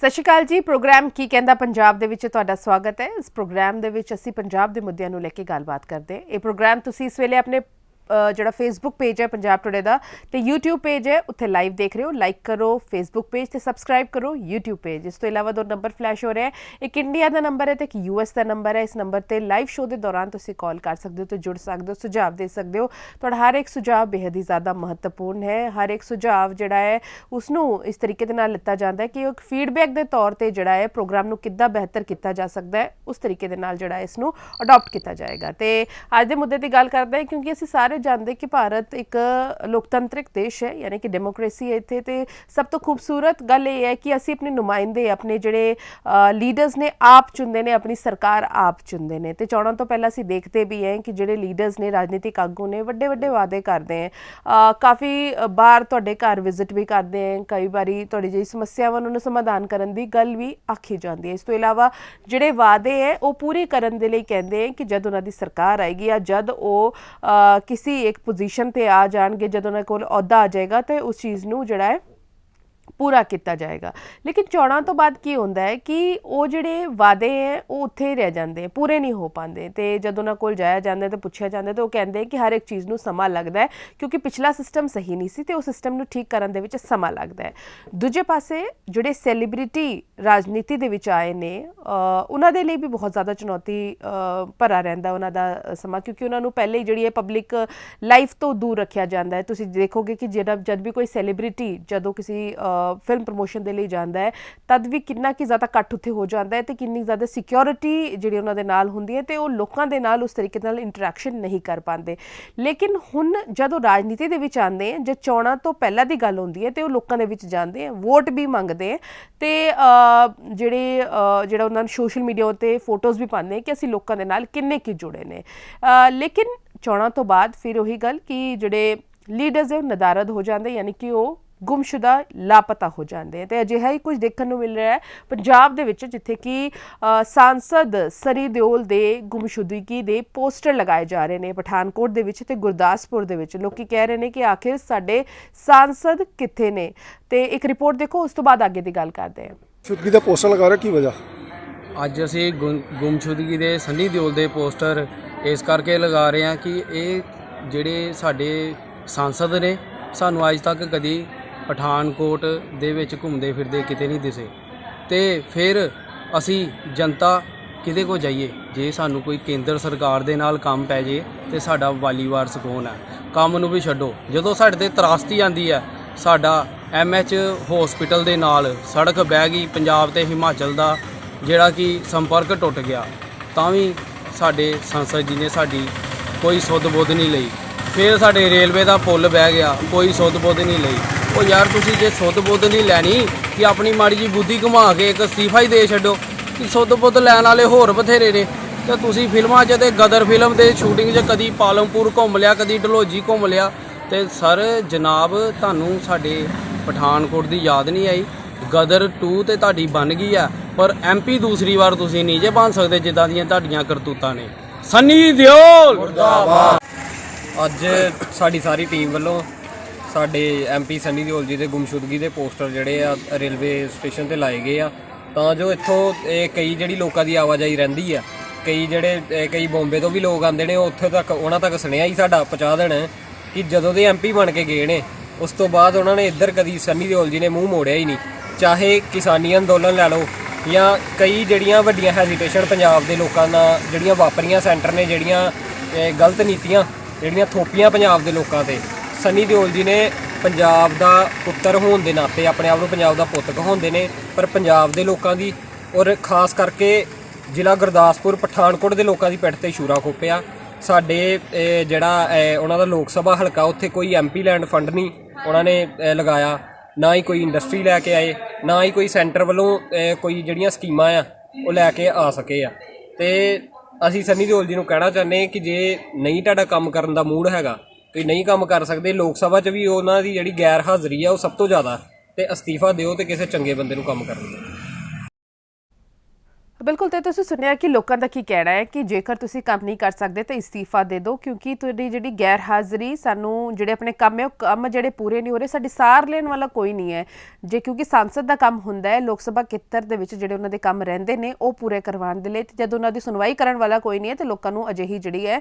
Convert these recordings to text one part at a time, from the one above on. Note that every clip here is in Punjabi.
ਸਤਿ ਸ਼੍ਰੀ ਅਕਾਲ ਜੀ। ਪ੍ਰੋਗਰਾਮ ਕੀ ਕਹਿੰਦਾ ਪੰਜਾਬ ਦੇ ਵਿੱਚ ਤੁਹਾਡਾ ਸਵਾਗਤ ਹੈ। ਇਸ ਪ੍ਰੋਗਰਾਮ ਦੇ ਵਿੱਚ ਅਸੀਂ ਪੰਜਾਬ ਦੇ ਮੁੱਦਿਆਂ ਨੂੰ ਲੈ ਕੇ ਗੱਲਬਾਤ ਕਰਦੇ ਹਾਂ। ਇਹ ਪ੍ਰੋਗਰਾਮ ਤੁਸੀਂ ਇਸ ਵੇਲੇ ਆਪਣੇ ਜਿਹੜਾ ਫੇਸਬੁੱਕ पेज है पंजाब टुडे का तो यूट्यूब पेज है उत्थे लाइव देख रहे हो, लाइक करो फेसबुक पेज तो सबसक्राइब करो यूट्यूब पेज। इस तो इलावा दो नंबर फ्लैश हो रहे हैं, एक इंडिया का नंबर है तो एक US का नंबर है। इस नंबर पर लाइव शो के दौरान तुम कॉल कर सकते हो, तो जुड़ सकते हो, सुझाव दे सकते हो। तो हर एक सुझाव बेहद ही ज़्यादा महत्वपूर्ण है। हर एक सुझाव जोड़ा है उसनों इस तरीके के नाल लिता जाता है कि एक फीडबैक के तौर पर जोड़ा है प्रोग्राम को किद्दां बेहतर किया जा सकता है, उस तरीके के नाल जोड़ा इसनों अडॉप्ट किया जाएगा। तो अज के मुद्दे की गल करते हैं क्योंकि असीं सारे जानते कि भारत एक लोकतंत्रिक देश है, यानी कि डेमोक्रेसी है इत्थे। ते सब तो खूबसूरत गल ये है कि असीं अपने नुमाइंदे अपने जिहड़े लीडर्स ने आप चुनते हैं, अपनी सरकार आप चुनते हैं। तो चोणां तो पहला असीं देखते भी हैं कि जिहड़े लीडर्स ने राजनीतिक आगू ने वड्डे वड्डे वादे करते हैं, काफ़ी बार तुहाडे घर विजिट भी करते हैं, कई बारी तुहाडी जिहड़ी समस्यावां नूं समाधान करन दी गल भी आखी जाती है। इस तो इलावा जिहड़े वादे है वो पूरे करन दे लई कहंदे हैं कि जद उन्हां दी सरकार आएगी या जद वो किसी एक पोजीशन ते आ जाएंगे, जब उन्होंने कोल अहुदा आ जाएगा तो उस चीज़ नूं जिहड़ा है पूरा किया जाएगा। लेकिन चोणां तो बाद की होंदा है कि वो जिहड़े वादे हैं वो उत्थे ही रह जाते हैं, पूरे नहीं हो पाते। तो जब उन्होंने कोल जाया जाता है तो पूछा जाता है तो वो कहते हैं कि हर एक चीज़ नूं समा लगता है क्योंकि पिछला सिस्टम सही नहीं सी, तो उस सिस्टम नूं ठीक करन दे विच समा लगता है। दूजे पासे जिहड़े सैलीब्रिटी राजनीति दे विच आए ने उन्हां दे लई भी बहुत ज़्यादा चुनौती भरा रहिंदा उन्हां दा समा, क्योंकि उन्हां नूं पहले ही जिहड़ी है पब्लिक लाइफ तो दूर रखिया जाता है। तुसीं देखोगे कि जब भी कोई सैलीब्रिटी जदों किसी फिल्म प्रमोशन के लिए जाता है तद भी कितना कि ज़्यादा कट उत्थे हो जाता है, तो कितनी ज़्यादा सिक्योरिटी जिहड़ी उन्हां दे नाल हुंदी है, तो वो लोकां दे नाल उस तरीके नाल इंटरैक्शन नहीं कर पाते। लेकिन हुण जदों राजनीति दे विच आंदे हैं, जब चोणां तो पहला दी गल हुंदी है तो वो लोकां दे विच जांदे हैं, वोट भी मंगते हैं, तो जिहड़ा उन्हां नूं सोशल मीडिया उत्ते फोटोज़ भी पाते हैं कि असीं लोकां दे नाल किन्ने कि जुड़े ने। लेकिन चोणां तो बाद फिर उही गल कि जिहड़े लीडर्स है नदारद हो जाते, यानी कि वो गुमशुदा लापता हो जाते हैं। तो अजिहा ही कुछ देखने को मिल रहा है पंजाब दे विच, जिथे कि सांसद सनी देओल दे गुमशुदगी दे पोस्टर लगाए जा रहे हैं पठानकोट दे विच ते गुरदासपुर दे विच। लोग कह रहे हैं कि आखिर साडे सांसद कित्थे ने। तो एक रिपोर्ट देखो, उस तो बाद आगे की गल करते हैं। गुमशुदगी दे पोस्टर लगा रहे की वजह? ਅੱਜ ਅਸੀਂ ਗੁੰਮਸ਼ੁਦਗੀ ਦੇ ਸਨੀ ਦਿਓਲ ਦੇ ਪੋਸਟਰ ਇਸ ਕਰਕੇ ਲਗਾ ਰਹੇ ਹਾਂ ਕਿ ਇਹ ਜਿਹੜੇ ਸਾਡੇ सांसद ਨੇ ਸਾਨੂੰ ਅੱਜ ਤੱਕ ਕਦੀ ਪਠਾਨਕੋਟ ਦੇ ਵਿੱਚ ਘੁੰਮਦੇ ਫਿਰਦੇ ਕਿਤੇ ਨਹੀਂ ਦਿਸੇ। ਤੇ ਫਿਰ ਅਸੀਂ ਜਨਤਾ ਕਿਹਦੇ ਕੋ ਜਾਈਏ ਜੇ ਸਾਨੂੰ ਕੋਈ ਕੇਂਦਰ ਸਰਕਾਰ ਦੇ ਨਾਲ ਕੰਮ ਪੈ ਜੇ ਤੇ ਸਾਡਾ ਵਾਲੀ ਵਾਰਸ ਕੌਣ ਹੈ? ਕੰਮ ਨੂੰ ਵੀ ਛੱਡੋ, ਜਦੋਂ ਸਾਡੇ ਤੇ ਤਰਾਸਦੀ ਆਂਦੀ ਹੈ, ਸਾਡਾ MH ਹਸਪੀਟਲ ਦੇ ਨਾਲ ਸੜਕ ਬਹਿ ਗਈ, ਪੰਜਾਬ ਤੇ ਹਿਮਾਚਲ ਦਾ ਜਿਹੜਾ ਕਿ ਸੰਪਰਕ ਟੁੱਟ ਗਿਆ, ਤਾਂ ਵੀ ਸਾਡੇ ਸੰਸਦ ਜੀ ਨੇ ਸਾਡੀ ਕੋਈ ਸੁੱਧ ਬੁੱਧ ਨਹੀਂ ਲਈ। ਫਿਰ ਸਾਡੇ ਰੇਲਵੇ ਦਾ ਪੁੱਲ ਬਹਿ ਗਿਆ, ਕੋਈ ਸੁੱਧ ਬੁੱਧ ਨਹੀਂ ਲਈ। ਉਹ ਯਾਰ ਤੁਸੀਂ ਜੇ ਸੁੱਧ ਬੁੱਧ ਨਹੀਂ ਲੈਣੀ ਕਿ ਆਪਣੀ ਮਾੜੀ ਜੀ ਬੁੱਧੀ ਘੁਮਾ ਕੇ ਇੱਕ ਅਸਤੀਫਾ ਹੀ ਦੇ ਛੱਡੋ, ਕਿ ਸੁੱਧ ਬੁੱਧ ਲੈਣ ਵਾਲੇ ਹੋਰ ਬਥੇਰੇ ਨੇ। ਤੇ ਤੁਸੀਂ ਫਿਲਮਾਂ 'ਚ ਤੇ ਗਦਰ ਫਿਲਮ ਦੇ ਸ਼ੂਟਿੰਗ 'ਚ ਕਦੀ ਪਾਲਮਪੁਰ ਘੁੰਮ ਲਿਆ, ਕਦੀ ਢਲੋਜੀ ਘੁੰਮ ਲਿਆ, ਤੇ ਸਰ ਜਨਾਬ ਤੁਹਾਨੂੰ ਸਾਡੇ ਪਠਾਨਕੋਟ ਦੀ ਯਾਦ ਨਹੀਂ ਆਈ? ਗਦਰ 2 ਤੇ ਤੁਹਾਡੀ ਬਣ ਗਈ ਆ, ਪਰ MP ਦੂਸਰੀ ਵਾਰ ਤੁਸੀਂ ਨਹੀਂ ਜੇ ਬਣ ਸਕਦੇ ਜਿੱਦਾਂ ਦੀਆਂ ਤੁਹਾਡੀਆਂ ਕਰਤੂਤਾਂ ਨੇ। ਸਨੀ ਦਿਓਲ ਮੁਰਦਾਬਾਦ। ਅੱਜ ਸਾਡੀ ਸਾਰੀ ਟੀਮ ਵੱਲੋਂ ਸਾਡੇ MP ਸਨੀ ਦਿਓਲ ਜੀ ਦੇ ਗੁੰਮਸ਼ੁਦਗੀ ਦੇ ਪੋਸਟਰ ਜਿਹੜੇ ਆ ਰੇਲਵੇ ਸਟੇਸ਼ਨ ਤੇ ਲਾਏ ਗਏ ਆ, ਤਾਂ ਜੋ ਇੱਥੋਂ ਇਹ ਕਈ ਜਿਹੜੀ ਲੋਕਾਂ ਦੀ ਆਵਾਜਾਈ ਰਹਿੰਦੀ ਆ, ਕਈ ਬੰਬੇ ਤੋਂ ਵੀ ਲੋਕ ਆਉਂਦੇ ਨੇ, ਉੱਥੇ ਤੱਕ ਉਹਨਾਂ ਤੱਕ ਸੁਨੇਹਾ ਹੀ ਸਾਡਾ ਪਹੁੰਚਾ ਦੇਣਾ ਕਿ ਜਦੋਂ ਦੇ MP ਬਣ ਕੇ ਗਏ ਨੇ ਉਸ ਤੋਂ ਬਾਅਦ ਉਹਨਾਂ ਨੇ ਇੱਧਰ ਕਦੀ ਸਨੀ ਦਿਓਲ ਜੀ ਨੇ ਮੂੰਹ ਮੋੜਿਆ ਹੀ ਨਹੀਂ। ਚਾਹੇ ਕਿਸਾਨੀ ਅੰਦੋਲਨ ਲੈ ਲਓ ਜਾਂ ਕਈ ਜਿਹੜੀਆਂ ਵੱਡੀਆਂ ਹੈਜ਼ੀਟੇਸ਼ਨ ਪੰਜਾਬ ਦੇ ਲੋਕਾਂ ਨਾਲ ਜਿਹੜੀਆਂ ਵਾਪਰੀਆਂ, ਸੈਂਟਰ ਨੇ ਜਿਹੜੀਆਂ ਗਲਤ ਨੀਤੀਆਂ ਜਿਹੜੀਆਂ ਥੋਪੀਆਂ ਪੰਜਾਬ ਦੇ ਲੋਕਾਂ 'ਤੇ, ਸਨੀ ਦਿਓਲ ਜੀ ਨੇ ਪੰਜਾਬ ਦਾ ਪੁੱਤਰ ਹੋਣ ਦੇ ਨਾਤੇ ਆਪਣੇ ਆਪ ਨੂੰ ਪੰਜਾਬ ਦਾ ਪੁੱਤ ਕਹਾਉਂਦੇ ਨੇ, ਪਰ ਪੰਜਾਬ ਦੇ ਲੋਕਾਂ ਦੀ ਔਰ ਖਾਸ ਕਰਕੇ ਜ਼ਿਲ੍ਹਾ ਗੁਰਦਾਸਪੁਰ ਪਠਾਨਕੋਟ ਦੇ ਲੋਕਾਂ ਦੀ ਪਿੱਠ 'ਤੇ ਛੁਰਾ ਖੋਪਿਆ। ਸਾਡੇ ਜਿਹੜਾ ਉਹਨਾਂ ਦਾ ਲੋਕ ਸਭਾ ਹਲਕਾ, ਉੱਥੇ ਕੋਈ MP ਲੈਂਡ ਫੰਡ ਨਹੀਂ ਉਹਨਾਂ ਨੇ ਲਗਾਇਆ, ਨਾ ਹੀ ਕੋਈ ਇੰਡਸਟਰੀ ਲੈ ਕੇ ਆਏ, ਨਾ ਹੀ ਕੋਈ ਸੈਂਟਰ ਵੱਲੋਂ ਕੋਈ ਜਿਹੜੀਆਂ ਸਕੀਮਾਂ ਆ ਉਹ ਲੈ ਕੇ ਆ ਸਕੇ ਆ। ਅਤੇ ਅਸੀਂ ਸਨੀ ਦਿਓਲ ਜੀ ਨੂੰ ਕਹਿਣਾ ਚਾਹੁੰਦੇ ਕਿ ਜੇ ਨਹੀਂ ਤੁਹਾਡਾ ਕੰਮ ਕਰਨ ਦਾ ਮੂਡ ਹੈਗਾ, ਤੁਸੀਂ ਨਹੀਂ ਕੰਮ ਕਰ ਸਕਦੇ, ਲੋਕ ਸਭਾ 'ਚ ਵੀ ਉਹਨਾਂ ਦੀ ਜਿਹੜੀ ਗੈਰ ਹਾਜ਼ਰੀ ਆ ਉਹ ਸਭ ਤੋਂ ਜ਼ਿਆਦਾ, ਅਤੇ ਅਸਤੀਫਾ ਦਿਓ ਅਤੇ ਕਿਸੇ ਚੰਗੇ ਬੰਦੇ ਨੂੰ ਕੰਮ ਕਰਨ ਦਿਓ। ਬਿਲਕੁਲ। ਤੇ ਤੁਸੀਂ ਸੁਣਿਆ ਕਿ ਲੋਕਾਂ ਦਾ ਕੀ ਕਹਿਣਾ ਹੈ ਕਿ ਜੇਕਰ ਤੁਸੀਂ ਕੰਮ ਨਹੀਂ ਕਰ ਸਕਦੇ ਤਾਂ ਇਸਤੀਫਾ ਦੇ ਦਿਓ, ਕਿਉਂਕਿ ਤੁਹਾਡੀ ਜਿਹੜੀ ਗੈਰ ਹਾਜ਼ਰੀ ਸਾਨੂੰ ਜਿਹੜੇ ਆਪਣੇ ਕੰਮ ਹੈ ਉਹ ਕੰਮ ਜਿਹੜੇ ਪੂਰੇ ਨਹੀਂ ਹੋ ਰਹੇ, ਸਾਡੀ ਸਾਰ ਲੈਣ ਵਾਲਾ ਕੋਈ ਨਹੀਂ ਹੈ। ਜੇ ਕਿਉਂਕਿ ਸੰਸਦ ਦਾ ਕੰਮ ਹੁੰਦਾ ਹੈ ਲੋਕ ਸਭਾ ਖੇਤਰ ਦੇ ਵਿੱਚ ਜਿਹੜੇ ਉਹਨਾਂ ਦੇ ਕੰਮ ਰਹਿੰਦੇ ਨੇ ਉਹ ਪੂਰੇ ਕਰਵਾਉਣ ਦੇ ਲਈ, ਤੇ ਜਦੋਂ ਉਹਨਾਂ ਦੀ ਸੁਣਵਾਈ ਕਰਨ ਵਾਲਾ ਕੋਈ ਨਹੀਂ ਹੈ ਤੇ ਲੋਕਾਂ ਨੂੰ ਅਜਿਹੀ ਜਿਹੜੀ ਹੈ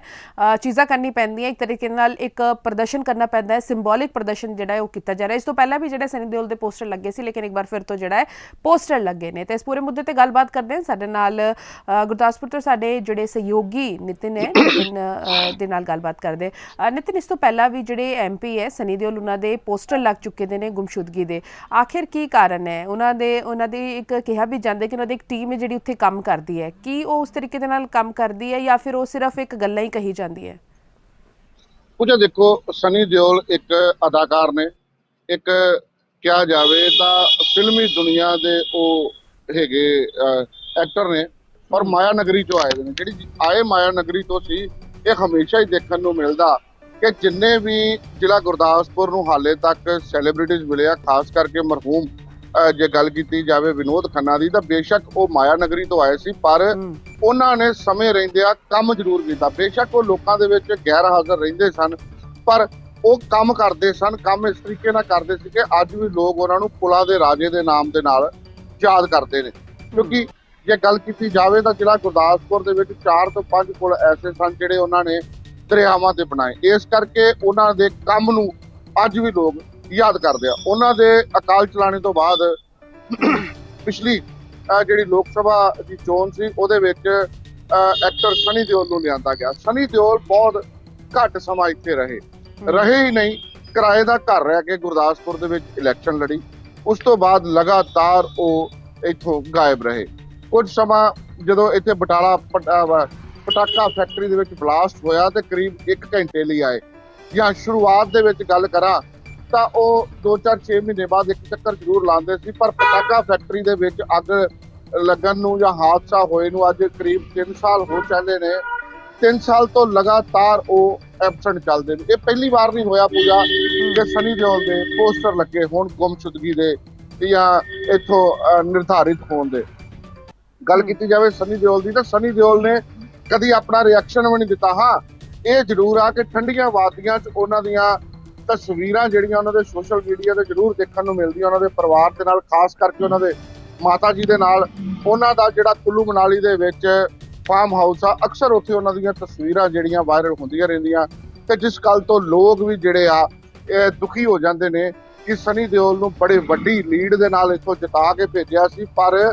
ਚੀਜ਼ਾਂ ਕਰਨੀ ਪੈਂਦੀਆਂ, ਇੱਕ ਤਰੀਕੇ ਨਾਲ ਇੱਕ ਪ੍ਰਦਰਸ਼ਨ ਕਰਨਾ ਪੈਂਦਾ ਹੈ, ਸਿੰਬੋਲਿਕ ਪ੍ਰਦਰਸ਼ਨ ਜਿਹੜਾ ਹੈ ਉਹ ਕੀਤਾ ਜਾ ਰਿਹਾ। ਇਸ ਤੋਂ ਪਹਿਲਾਂ ਵੀ ਜਿਹੜੇ ਸਨੀ ਦਿਓਲ ਦੇ ਪੋਸਟਰ ਲੱਗੇ ਸੀ, ਲੇਕਿਨ ਇੱਕ ਵਾਰ ਫਿਰ ਤੋਂ ਜਿਹੜਾ ਹੈ ਪੋਸਟਰ ਲੱਗੇ ਨੇ। ਤੇ ਇਸ ਪੂਰੇ ਮੁੱਦੇ ਤੇ ਗੱਲਬਾਤ ਕਰਦੇ ਹਾਂ ਸਾਡੇ ਨਾਲ ਗੁਰਦਾਸਪੁਰ ਤੋਂ ਸਾਡੇ ਜਿਹੜੇ ਸਹਿਯੋਗੀ ਨਿਤਿਨ ਹੈ, ਨਿਤਿਨ ਦੇ ਨਾਲ ਗੱਲਬਾਤ ਕਰਦੇ। ਨਿਤਿਨ, ਇਸ ਤੋਂ ਪਹਿਲਾਂ ਵੀ ਜਿਹੜੇ MP ਹੈ ਸਨੀ ਦਿਓਲ, ਉਹਨਾਂ ਦੇ ਪੋਸਟਰ ਲੱਗ ਚੁੱਕੇ ਦੇ ਨੇ ਗੁੰਮਸ਼ੁਦਗੀ ਦੇ, ਆਖਿਰ ਕੀ ਕਾਰਨ ਹੈ? ਉਹਨਾਂ ਦੀ ਇੱਕ ਕਿਹਾ ਵੀ ਜਾਂਦਾ ਕਿ ਉਹਨਾਂ ਦੀ ਇੱਕ ਟੀਮ ਹੈ ਜਿਹੜੀ ਉੱਥੇ ਕੰਮ ਕਰਦੀ ਹੈ, ਕੀ ਉਹ ਉਸ ਤਰੀਕੇ ਦੇ ਨਾਲ ਕੰਮ ਕਰਦੀ ਹੈ ਜਾਂ ਫਿਰ ਉਹ ਸਿਰਫ ਇੱਕ ਗੱਲਾਂ ਹੀ ਕਹੀ ਜਾਂਦੀ ਹੈ? ਕੁਝ ਦੇਖੋ, ਸਨੀ ਦਿਓਲ ਇੱਕ ਅਦਾਕਾਰ ਨੇ, ਇੱਕ ਕਿਹਾ ਜਾਵੇ ਤਾਂ ਫਿਲਮੀ ਦੁਨੀਆ ਦੇ ਉਹ ਹੈਗੇ ਐਕਟਰ ਨੇ, ਔਰ ਮਾਇਆ ਨਗਰੀ ਤੋਂ ਆਏ ਨੇ। ਜਿਹੜੀ ਆਏ ਮਾਇਆ ਨਗਰੀ ਤੋਂ ਸੀ, ਇਹ ਹਮੇਸ਼ਾ ਹੀ ਦੇਖਣ ਨੂੰ ਮਿਲਦਾ ਕਿ ਜਿੰਨੇ ਵੀ ਜ਼ਿਲ੍ਹਾ ਗੁਰਦਾਸਪੁਰ ਨੂੰ ਹਾਲੇ ਤੱਕ ਸੈਲੀਬ੍ਰਿਟੀਜ਼ ਮਿਲਿਆ, ਖਾਸ ਕਰਕੇ ਮਰਹੂਮ ਜੇ ਗੱਲ ਕੀਤੀ ਜਾਵੇ ਵਿਨੋਦ ਖੰਨਾ ਦੀ, ਤਾਂ ਬੇਸ਼ੱਕ ਉਹ ਮਾਇਆ ਨਗਰੀ ਤੋਂ ਆਏ ਸੀ, ਪਰ ਉਹਨਾਂ ਨੇ ਸਮੇਂ ਰਹਿੰਦਿਆਂ ਕੰਮ ਜ਼ਰੂਰ ਕੀਤਾ। ਬੇਸ਼ੱਕ ਉਹ ਲੋਕਾਂ ਦੇ ਵਿੱਚ ਗੈਰ ਹਾਜ਼ਰ ਰਹਿੰਦੇ ਸਨ, ਪਰ ਉਹ ਕੰਮ ਕਰਦੇ ਸਨ। ਕੰਮ ਇਸ ਤਰੀਕੇ ਨਾਲ ਕਰਦੇ ਸੀ ਕਿ ਅੱਜ ਵੀ ਲੋਕ ਉਹਨਾਂ ਨੂੰ ਪੁਲਾਂ ਦੇ ਰਾਜੇ ਦੇ ਨਾਮ ਦੇ ਨਾਲ ਯਾਦ ਕਰਦੇ ਨੇ। ਕਿਉਂਕਿ ਜੇ ਗੱਲ ਕੀਤੀ ਜਾਵੇ ਤਾਂ ਜ਼ਿਲ੍ਹਾ ਗੁਰਦਾਸਪੁਰ ਦੇ ਵਿੱਚ 4 ਤੋਂ 5 ਪੁਲ ਐਸੇ ਸਨ ਜਿਹੜੇ ਉਹਨਾਂ ਨੇ ਦਰਿਆਵਾਂ ਤੇ ਬਣਾਏ। ਇਸ ਕਰਕੇ ਉਹਨਾਂ ਦੇ ਕੰਮ ਨੂੰ ਅੱਜ ਵੀ ਲੋਕ ਯਾਦ ਕਰਦੇ ਆ। ਉਹਨਾਂ ਦੇ ਅਕਾਲ ਚਲਾਣੇ ਤੋਂ ਬਾਅਦ ਪਿਛਲੀ ਜਿਹੜੀ ਲੋਕ ਸਭਾ ਦੀ ਚੋਣ ਸੀ, ਉਹਦੇ ਵਿੱਚ ਐਕਟਰ ਸਨੀ ਦਿਓਲ ਨੂੰ ਲਿਆਂਦਾ ਗਿਆ। ਸਨੀ ਦਿਓਲ ਬਹੁਤ ਘੱਟ ਸਮਾਂ ਇੱਥੇ ਰਹੇ ਹੀ ਨਹੀਂ, ਕਿਰਾਏ ਦਾ ਘਰ ਰਹਿ ਕੇ ਗੁਰਦਾਸਪੁਰ ਦੇ ਵਿੱਚ ਇਲੈਕਸ਼ਨ ਲੜੀ। ਉਸ ਤੋਂ ਬਾਅਦ ਲਗਾਤਾਰ ਉਹ ਇੱਥੋਂ ਗਾਇਬ ਰਹੇ। ਕੁਝ ਸਮਾਂ ਜਦੋਂ ਇੱਥੇ ਬਟਾਲਾ ਪਟਾਕਾ ਫੈਕਟਰੀ ਦੇ ਵਿੱਚ ਬਲਾਸਟ ਹੋਇਆ ਤੇ ਕਰੀਬ 1 ਘੰਟੇ ਲਈ ਆਏ। ਜਾਂ ਸ਼ੁਰੂਆਤ ਦੇ ਵਿੱਚ ਗੱਲ ਕਰਾਂ ਤਾਂ ਉਹ 2-4-6 ਮਹੀਨੇ ਬਾਅਦ ਇੱਕ ਚੱਕਰ ਜ਼ਰੂਰ ਲਾਉਂਦੇ ਸੀ, ਪਰ ਪਟਾਕਾ ਫੈਕਟਰੀ ਦੇ ਵਿੱਚ ਅੱਗ ਲੱਗਣ ਨੂੰ ਜਾਂ ਹਾਦਸਾ ਹੋਏ ਨੂੰ ਅੱਜ ਕਰੀਬ 3 ਸਾਲ ਹੋ ਚੱਲੇ ਨੇ। 3 ਸਾਲ ਤੋਂ ਲਗਾਤਾਰ ਉਹ ਐਬਸੈਂਟ ਚੱਲਦੇ ਨੇ। ਇਹ ਪਹਿਲੀ ਵਾਰ ਨਹੀਂ ਹੋਇਆ ਪੂਜਾ ਕਿ ਸਨੀ ਦਿਓਲ ਦੇ ਪੋਸਟਰ ਲੱਗੇ ਹੋਣ ਗੁੰਮਸ਼ੁਦਗੀ ਦੇ ਜਾਂ ਇੱਥੋਂ ਨਿਰਧਾਰਿਤ ਹੋਣ ਦੇ। ਗੱਲ ਕੀਤੀ ਜਾਵੇ ਸਨੀ ਦਿਓਲ ਦੀ, ਤਾਂ ਸਨੀ ਦਿਓਲ ਨੇ ਕਦੀ ਆਪਣਾ ਰਿਐਕਸ਼ਨ ਵੀ ਨਹੀਂ ਦਿੱਤਾ। ਹਾਂ, ਇਹ ਜ਼ਰੂਰ ਆ ਕਿ ਠੰਡੀਆਂ ਵਾਦੀਆਂ 'ਚ ਉਹਨਾਂ ਦੀਆਂ ਤਸਵੀਰਾਂ ਜਿਹੜੀਆਂ ਉਹਨਾਂ ਦੇ ਸੋਸ਼ਲ ਮੀਡੀਆ ਤੇ ਜ਼ਰੂਰ ਦੇਖਣ ਨੂੰ ਮਿਲਦੀਆਂ, ਉਹਨਾਂ ਦੇ ਪਰਿਵਾਰ ਦੇ ਨਾਲ, ਖਾਸ ਕਰਕੇ ਉਹਨਾਂ ਦੇ ਮਾਤਾ ਜੀ ਦੇ ਨਾਲ। ਉਹਨਾਂ ਦਾ ਜਿਹੜਾ ਕੁੱਲੂ ਮਨਾਲੀ ਦੇ ਵਿੱਚ ਫਾਰਮ ਹਾਊਸ ਆ, ਅਕਸਰ ਉੱਥੇ ਉਹਨਾਂ ਦੀਆਂ ਤਸਵੀਰਾਂ ਜਿਹੜੀਆਂ ਵਾਇਰਲ ਹੁੰਦੀਆਂ ਰਹਿੰਦੀਆਂ, ਤੇ ਜਿਸ ਗੱਲ ਤੋਂ ਲੋਕ ਵੀ ਜਿਹੜੇ ਆ ਇਹ ਦੁਖੀ ਹੋ ਜਾਂਦੇ ਨੇ ਕਿ ਸਨੀ ਦਿਓਲ ਨੂੰ ਬੜੇ ਵੱਡੀ ਲੀਡ ਦੇ ਨਾਲ ਇੱਥੋਂ ਜਿਤਾ ਕੇ ਭੇਜਿਆ ਸੀ, ਪਰ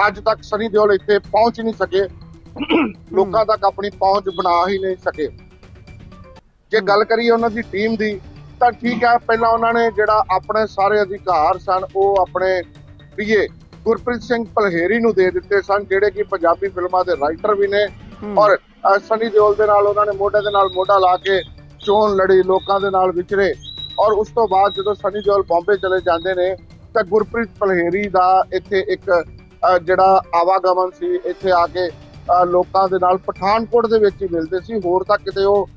ਅੱਜ ਤੱਕ ਸਨੀ ਦਿਓਲ ਇੱਥੇ ਪਹੁੰਚ ਨਹੀਂ ਸਕੇ, ਲੋਕਾਂ ਤੱਕ ਆਪਣੀ ਪਹੁੰਚ ਬਣਾ ਹੀ ਨਹੀਂ ਸਕੇ। ਜੇ ਗੱਲ ਕਰੀਏ ਉਹਨਾਂ ਦੀ ਟੀਮ ਦੀ, ਤਾਂ ਠੀਕ ਹੈ, ਪਹਿਲਾਂ ਉਹਨਾਂ ਨੇ ਜਿਹੜਾ ਆਪਣੇ ਸਾਰੇ ਅਧਿਕਾਰ ਸਨ ਉਹ ਆਪਣੇ ਪੀਏ ਗੁਰਪ੍ਰੀਤ ਸਿੰਘ ਪਲਹੇਰੀ ਨੂੰ ਦੇ ਦਿੱਤੇ ਸਨ, ਜਿਹੜੇ ਕਿ ਪੰਜਾਬੀ ਫਿਲਮਾਂ ਦੇ ਰਾਈਟਰ ਵੀ ਨੇ। ਔਰ ਸਨੀ ਦਿਓਲ ਦੇ ਨਾਲ ਉਹਨਾਂ ਨੇ ਮੋਢੇ ਦੇ ਨਾਲ ਮੋਢਾ ਲਾ ਕੇ ਚੋਣ ਲੜੀ, ਲੋਕਾਂ ਦੇ ਨਾਲ ਵਿਚਰੇ। ਔਰ ਉਸ ਤੋਂ ਬਾਅਦ ਜਦੋਂ ਸਨੀ ਦਿਓਲ ਬੰਬੇ ਚਲੇ ਜਾਂਦੇ ਨੇ ਤਾਂ ਗੁਰਪ੍ਰੀਤ ਪਲਹੇਰੀ ਦਾ ਇੱਥੇ ਇੱਕ ਜਿਹੜਾ ਆਵਾਗਮਨ ਸੀ, ਇੱਥੇ ਆ ਕੇ ਲੋਕਾਂ ਦੇ ਨਾਲ ਪਠਾਨਕੋਟ ਦੇ ਵਿੱਚ ਹੀ ਮਿਲਦੇ ਸੀ। ਹੋਰ ਤਾਂ ਕਿਤੇ ਉਹ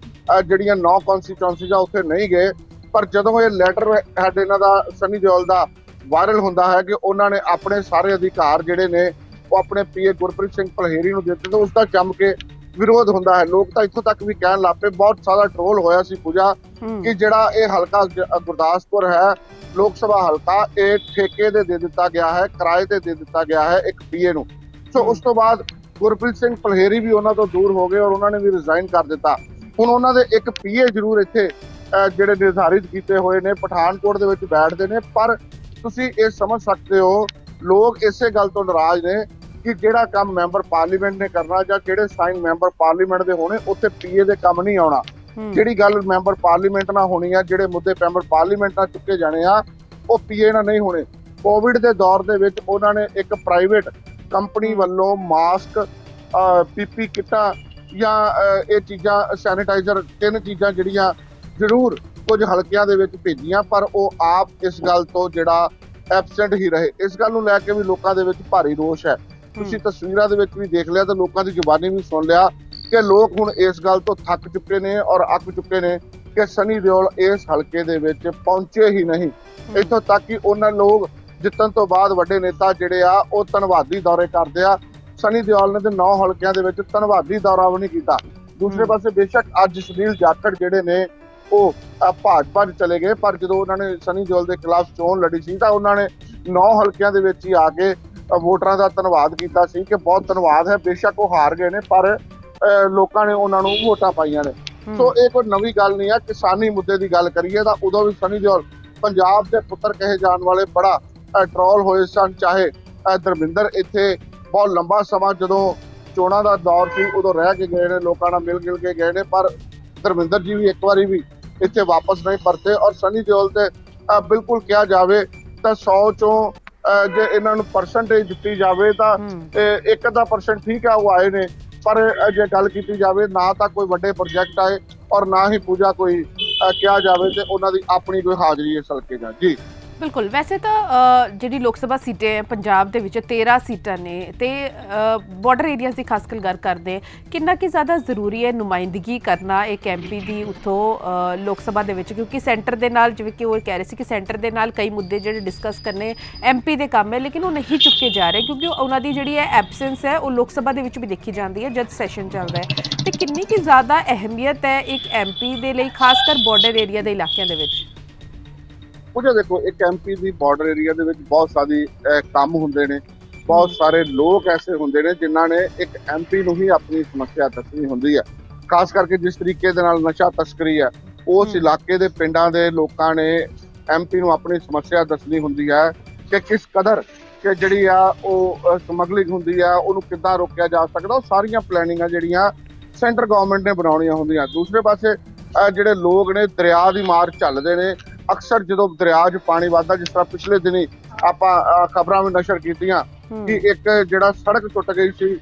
ਜਿਹੜੀਆਂ 9 ਕੌਂਸਟੀਚੁਐਂਸੀਜ਼ ਆ ਉੱਥੇ ਨਹੀਂ ਗਏ। ਪਰ ਜਦੋਂ ਇਹ ਲੈਟਰ ਹੈਡ ਇਹਨਾਂ ਦਾ ਸਨੀ ਦਿਓਲ ਦਾ ਵਾਇਰਲ ਹੁੰਦਾ ਹੈ ਕਿ ਉਹਨਾਂ ਨੇ ਆਪਣੇ ਸਾਰੇ ਅਧਿਕਾਰ ਜਿਹੜੇ ਨੇ ਉਹ ਆਪਣੇ ਪੀਏ ਗੁਰਪ੍ਰੀਤ ਸਿੰਘ ਪਲਹੇਰੀ ਨੂੰ ਦੇ ਦਿੱਤੇ, ਤਾਂ ਉਸ ਦਾ ਜੰਮ ਕੇ ਵਿਰੋਧ ਹੁੰਦਾ ਹੈ। ਲੋਕ ਤਾਂ ਇੱਥੋਂ ਤੱਕ ਵੀ ਕਹਿਣ ਲੱਗ ਪਏ, ਬਹੁਤ ਸਾਰਾ ਟਰੋਲ ਹੋਇਆ ਸੀ ਪੂਜਾ, ਕਿ ਜਿਹੜਾ ਇਹ ਹਲਕਾ ਗੁਰਦਾਸਪੁਰ ਹੈ ਲੋਕ ਸਭਾ ਹਲਕਾ, ਇਹ ਠੇਕੇ ਦੇ ਦਿੱਤਾ ਗਿਆ ਹੈ, ਕਿਰਾਏ ਤੇ ਦੇ ਦਿੱਤਾ ਗਿਆ ਹੈ ਇੱਕ ਪੀਏ ਨੂੰ। ਸੋ ਉਸ ਤੋਂ ਬਾਅਦ ਗੁਰਪ੍ਰੀਤ ਸਿੰਘ ਪਲਹੇਰੀ ਵੀ ਉਹਨਾਂ ਤੋਂ ਦੂਰ ਹੋ ਗਏ ਔਰ ਉਹਨਾਂ ਨੇ ਵੀ ਰਿਜ਼ਾਈਨ ਕਰ ਦਿੱਤਾ। ਹੁਣ ਉਹਨਾਂ ਦੇ ਇੱਕ ਪੀਏ ਜ਼ਰੂਰ ਇੱਥੇ ਜਿਹੜੇ ਨਿਰਧਾਰਿਤ ਕੀਤੇ ਹੋਏ ਨੇ ਪਠਾਨਕੋਟ ਦੇ ਵਿੱਚ ਬੈਠਦੇ ਨੇ। ਪਰ ਤੁਸੀਂ ਇਹ ਸਮਝ ਸਕਦੇ ਹੋ, ਲੋਕ ਇਸੇ ਗੱਲ ਤੋਂ ਨਾਰਾਜ਼ ਨੇ ਕਿ ਜਿਹੜਾ ਕੰਮ ਮੈਂਬਰ ਪਾਰਲੀਮੈਂਟ ਨੇ ਕਰਨਾ ਜਾਂ ਜਿਹੜੇ ਸਾਈਨ ਮੈਂਬਰ ਪਾਰਲੀਮੈਂਟ ਦੇ ਹੋਣੇ, ਉੱਥੇ ਪੀਏ ਦੇ ਕੰਮ ਨਹੀਂ ਆਉਣਾ। ਜਿਹੜੀ ਗੱਲ ਮੈਂਬਰ ਪਾਰਲੀਮੈਂਟ ਨਾਲ ਹੋਣੀ ਆ, ਜਿਹੜੇ ਮੁੱਦੇ ਮੈਂਬਰ ਪਾਰਲੀਮੈਂਟ ਨਾਲ ਚੁੱਕੇ ਜਾਣੇ ਆ, ਉਹ ਪੀਏ ਨਾਲ ਨਹੀਂ ਹੋਣੇ। ਕੋਵਿਡ ਦੇ ਦੌਰ ਦੇ ਵਿੱਚ ਉਹਨਾਂ ਨੇ ਇੱਕ ਪ੍ਰਾਈਵੇਟ ਕੰਪਨੀ ਵੱਲੋਂ ਮਾਸਕ, ਪੀਪੀ ਕਿੱਟਾਂ ਜਾਂ ਇਹ ਚੀਜ਼ਾਂ, ਸੈਨੀਟਾਈਜ਼ਰ, 3 ਚੀਜ਼ਾਂ ਜਿਹੜੀਆਂ ਜ਼ਰੂਰ ਕੁਝ ਹਲਕਿਆਂ ਦੇ ਵਿੱਚ ਭੇਜੀਆਂ, ਪਰ ਉਹ ਆਪ ਇਸ ਗੱਲ ਤੋਂ ਜਿਹੜਾ ਐਬਸੈਂਟ ਹੀ ਰਹੇ। ਇਸ ਗੱਲ ਨੂੰ ਲੈ ਕੇ ਵੀ ਲੋਕਾਂ ਦੇ ਵਿੱਚ ਭਾਰੀ ਰੋਸ਼ ਹੈ। ਤੁਸੀਂ ਤਸਵੀਰਾਂ ਦੇ ਵਿੱਚ ਵੀ ਦੇਖ ਲਿਆ ਤੇ ਲੋਕਾਂ ਦੀ ਜ਼ੁਬਾਨੀ ਵੀ ਸੁਣ ਲਿਆ ਕਿ ਲੋਕ ਹੁਣ ਇਸ ਗੱਲ ਤੋਂ ਥੱਕ ਚੁੱਕੇ ਨੇ ਔਰ ਅੱਕ ਚੁੱਕੇ ਨੇ ਕਿ ਸਨੀ ਦਿਓਲ ਇਸ ਹਲਕੇ ਦੇ ਵਿੱਚ ਪਹੁੰਚੇ ਹੀ ਨਹੀਂ। ਇੱਥੋਂ ਤੱਕ ਕਿ ਉਹਨਾਂ ਲੋਕ ਜਿੱਤਣ ਤੋਂ ਬਾਅਦ ਵੱਡੇ ਨੇਤਾ ਜਿਹੜੇ ਆ ਉਹ ਧੰਨਵਾਦੀ ਦੌਰੇ ਕਰਦੇ ਆ। ਸਨੀ ਦਿਓਲ ਨੇ ਤੇ 9 ਹਲਕਿਆਂ ਦੇ ਵਿੱਚ ਧੰਨਵਾਦੀ ਦੌਰਾ ਵੀ ਨਹੀਂ ਕੀਤਾ। ਦੂਸਰੇ ਪਾਸੇ ਬੇਸ਼ੱਕ ਅੱਜ ਸੁਨੀਲ ਜਾਖੜ ਜਿਹੜੇ ਨੇ ਉਹ ਭਾਜਪਾ 'ਚ ਚਲੇ ਗਏ, ਪਰ ਜਦੋਂ ਉਹਨਾਂ ਨੇ ਸਨੀ ਦਿਓਲ ਦੇ ਖਿਲਾਫ ਚੋਣ ਲੜੀ ਸੀ ਤਾਂ ਉਹਨਾਂ ਨੇ 9 ਹਲਕਿਆਂ ਦੇ ਵਿੱਚ ਹੀ ਆ ਕੇ ਵੋਟਰਾਂ ਦਾ ਧੰਨਵਾਦ ਕੀਤਾ ਸੀ ਕਿ ਬਹੁਤ ਧੰਨਵਾਦ ਹੈ। ਬੇਸ਼ੱਕ ਉਹ ਹਾਰ ਗਏ ਨੇ ਪਰ ਲੋਕਾਂ ਨੇ ਉਹਨਾਂ ਨੂੰ ਵੋਟਾਂ ਪਾਈਆਂ ਨੇ। ਸੋ ਇਹ ਕੋਈ ਨਵੀਂ ਗੱਲ ਨਹੀਂ ਆ। ਕਿਸਾਨੀ ਮੁੱਦੇ ਦੀ ਗੱਲ ਕਰੀਏ ਤਾਂ ਉਦੋਂ ਵੀ ਸਨੀ ਦਿਓਲ ਪੰਜਾਬ ਦੇ ਪੁੱਤਰ ਕਹੇ ਜਾਣ ਵਾਲੇ ਬੜਾ ਟਰੋਲ ਹੋਏ ਸਨ। ਚਾਹੇ ਧਰਮਿੰਦਰ ਇੱਥੇ ਬਹੁਤ ਲੰਬਾ ਸਮਾਂ ਜਦੋਂ ਚੋਣਾਂ ਦਾ ਦੌਰ ਸੀ ਉਦੋਂ ਰਹਿ ਕੇ ਗਏ ਨੇ, ਲੋਕਾਂ ਨਾਲ ਮਿਲ ਕੇ ਗਏ ਨੇ, ਪਰ ਧਰਮਿੰਦਰ ਜੀ ਵੀ ਇੱਕ ਵਾਰੀ ਵੀ ਇੱਥੇ ਵਾਪਸ ਨਹੀਂ ਪਰਤੇ। ਔਰ ਸਨੀ ਦਿਓਲ ਤੇ ਬਿਲਕੁਲ ਕਿਹਾ ਜਾਵੇ ਤਾਂ 100 ਚੋਂ ਜੇ ਇਹਨਾਂ ਨੂੰ ਪਰਸੈਂਟੇਜ ਦਿੱਤੀ ਜਾਵੇ ਤਾਂ 1% ਠੀਕ ਆ ਉਹ ਆਏ ਨੇ, ਪਰ ਜੇ ਗੱਲ ਕੀਤੀ ਜਾਵੇ ਨਾ ਤਾਂ ਕੋਈ ਵੱਡੇ ਪ੍ਰੋਜੈਕਟ ਆਏ ਔਰ ਨਾ ਹੀ ਪੂਜਾ ਕੋਈ ਕਿਹਾ ਜਾਵੇ ਤੇ ਉਹਨਾਂ ਦੀ ਆਪਣੀ ਕੋਈ ਹਾਜ਼ਰੀ ਇਸ ਹਲਕੇ ਦਾ। ਜੀ ਬਿਲਕੁਲ। ਵੈਸੇ ਤਾਂ ਜਿਹੜੀ ਲੋਕ ਸਭਾ ਸੀਟਾਂ ਹੈ ਪੰਜਾਬ ਦੇ ਵਿੱਚ 13 ਸੀਟਾਂ ਨੇ ਤੇ ਬਾਰਡਰ ਏਰੀਆਜ਼ ਦੀ ਖਾਸ ਗੱਲ ਕਰਦੇ, ਕਿੰਨਾ ਕਿ ਜ਼ਿਆਦਾ ਜ਼ਰੂਰੀ ਹੈ ਨੁਮਾਇੰਦਗੀ ਕਰਨਾ ਇੱਕ ਐਮਪੀ ਦੀ ਉੱਥੋਂ ਲੋਕ ਸਭਾ ਦੇ ਵਿੱਚ, ਕਿਉਂਕਿ ਸੈਂਟਰ ਦੇ ਨਾਲ ਜਿਵੇਂ ਕਿ ਉਹ ਕਹਿ ਰਹੇ ਸੀ ਕਿ ਸੈਂਟਰ ਦੇ ਨਾਲ ਕਈ ਮੁੱਦੇ ਜਿਹੜੇ ਡਿਸਕਸ ਕਰਨੇ ਐਮਪੀ ਦੇ ਕੰਮ ਹੈ, ਲੇਕਿਨ ਉਹ ਨਹੀਂ ਚੁੱਕੇ ਜਾ ਰਹੇ ਕਿਉਂਕਿ ਉਹਨਾਂ ਦੀ ਜਿਹੜੀ ਹੈ ਐਬਸੈਂਸ ਹੈ ਉਹ ਲੋਕ ਸਭਾ ਦੇ ਵਿੱਚ ਵੀ ਦੇਖੀ ਜਾਂਦੀ ਹੈ ਜਦ ਸੈਸ਼ਨ ਚੱਲਦਾ ਹੈ। ਤੇ ਕਿੰਨੀ ਕਿ ਜ਼ਿਆਦਾ ਅਹਿਮੀਅਤ ਹੈ ਇੱਕ ਐਮਪੀ ਦੇ ਲਈ, ਖਾਸ ਕਰ ਬਾਰਡਰ ਏਰੀਆ ਦੇ ਇਲਾਕਿਆਂ ਦੇ ਵਿੱਚ? ਕੁਝ ਦੇਖੋ, ਇੱਕ ਐਮਪੀ ਦੀ ਬਾਰਡਰ ਏਰੀਆ ਦੇ ਵਿੱਚ ਬਹੁਤ ਸਾਰੇ ਕੰਮ ਹੁੰਦੇ ਨੇ, ਬਹੁਤ ਸਾਰੇ ਲੋਕ ਐਸੇ ਹੁੰਦੇ ਨੇ ਜਿਨ੍ਹਾਂ ਨੇ ਇੱਕ ਐਮਪੀ ਨੂੰ ਹੀ ਆਪਣੀ ਸਮੱਸਿਆ ਦੱਸਣੀ ਹੁੰਦੀ ਹੈ। ਖਾਸ ਕਰਕੇ ਜਿਸ ਤਰੀਕੇ ਦੇ ਨਾਲ ਨਸ਼ਾ ਤਸਕਰੀ ਹੈ, ਉਸ ਇਲਾਕੇ ਦੇ ਪਿੰਡਾਂ ਦੇ ਲੋਕਾਂ ਨੇ ਐਮਪੀ ਨੂੰ ਆਪਣੀ ਸਮੱਸਿਆ ਦੱਸਣੀ ਹੁੰਦੀ ਹੈ ਕਿ ਕਿਸ ਕਦਰ ਕਿ ਜਿਹੜੀ ਆ ਉਹ ਸਮਗਲਿੰਗ ਹੁੰਦੀ ਆ ਉਹਨੂੰ ਕਿੱਦਾਂ ਰੋਕਿਆ ਜਾ ਸਕਦਾ। ਉਹ ਸਾਰੀਆਂ ਪਲੈਨਿੰਗਾਂ ਜਿਹੜੀਆਂ ਸੈਂਟਰ ਗਵਰਨਮੈਂਟ ਨੇ ਬਣਾਉਣੀਆਂ ਹੁੰਦੀਆਂ। ਦੂਸਰੇ ਪਾਸੇ ਜਿਹੜੇ ਲੋਕ ਨੇ ਦਰਿਆ ਦੀ ਮਾਰ ਝੱਲਦੇ ਨੇ। ਅਕਸਰ ਜਦੋਂ ਦਰਿਆ 'ਚ ਪਾਣੀ ਵੱਧਦਾ, ਜਿਸ ਤਰ੍ਹਾਂ ਪਿਛਲੇ ਦਿਨੀ ਆਪਾਂ ਖਬਰਾਂ ਵਿੱਚ ਨਸ਼ਰ ਕੀਤੀਆਂ ਕਿ ਇੱਕ ਜਿਹੜਾ ਸੜਕ ਟੁੱਟ ਗਈ ਸੀ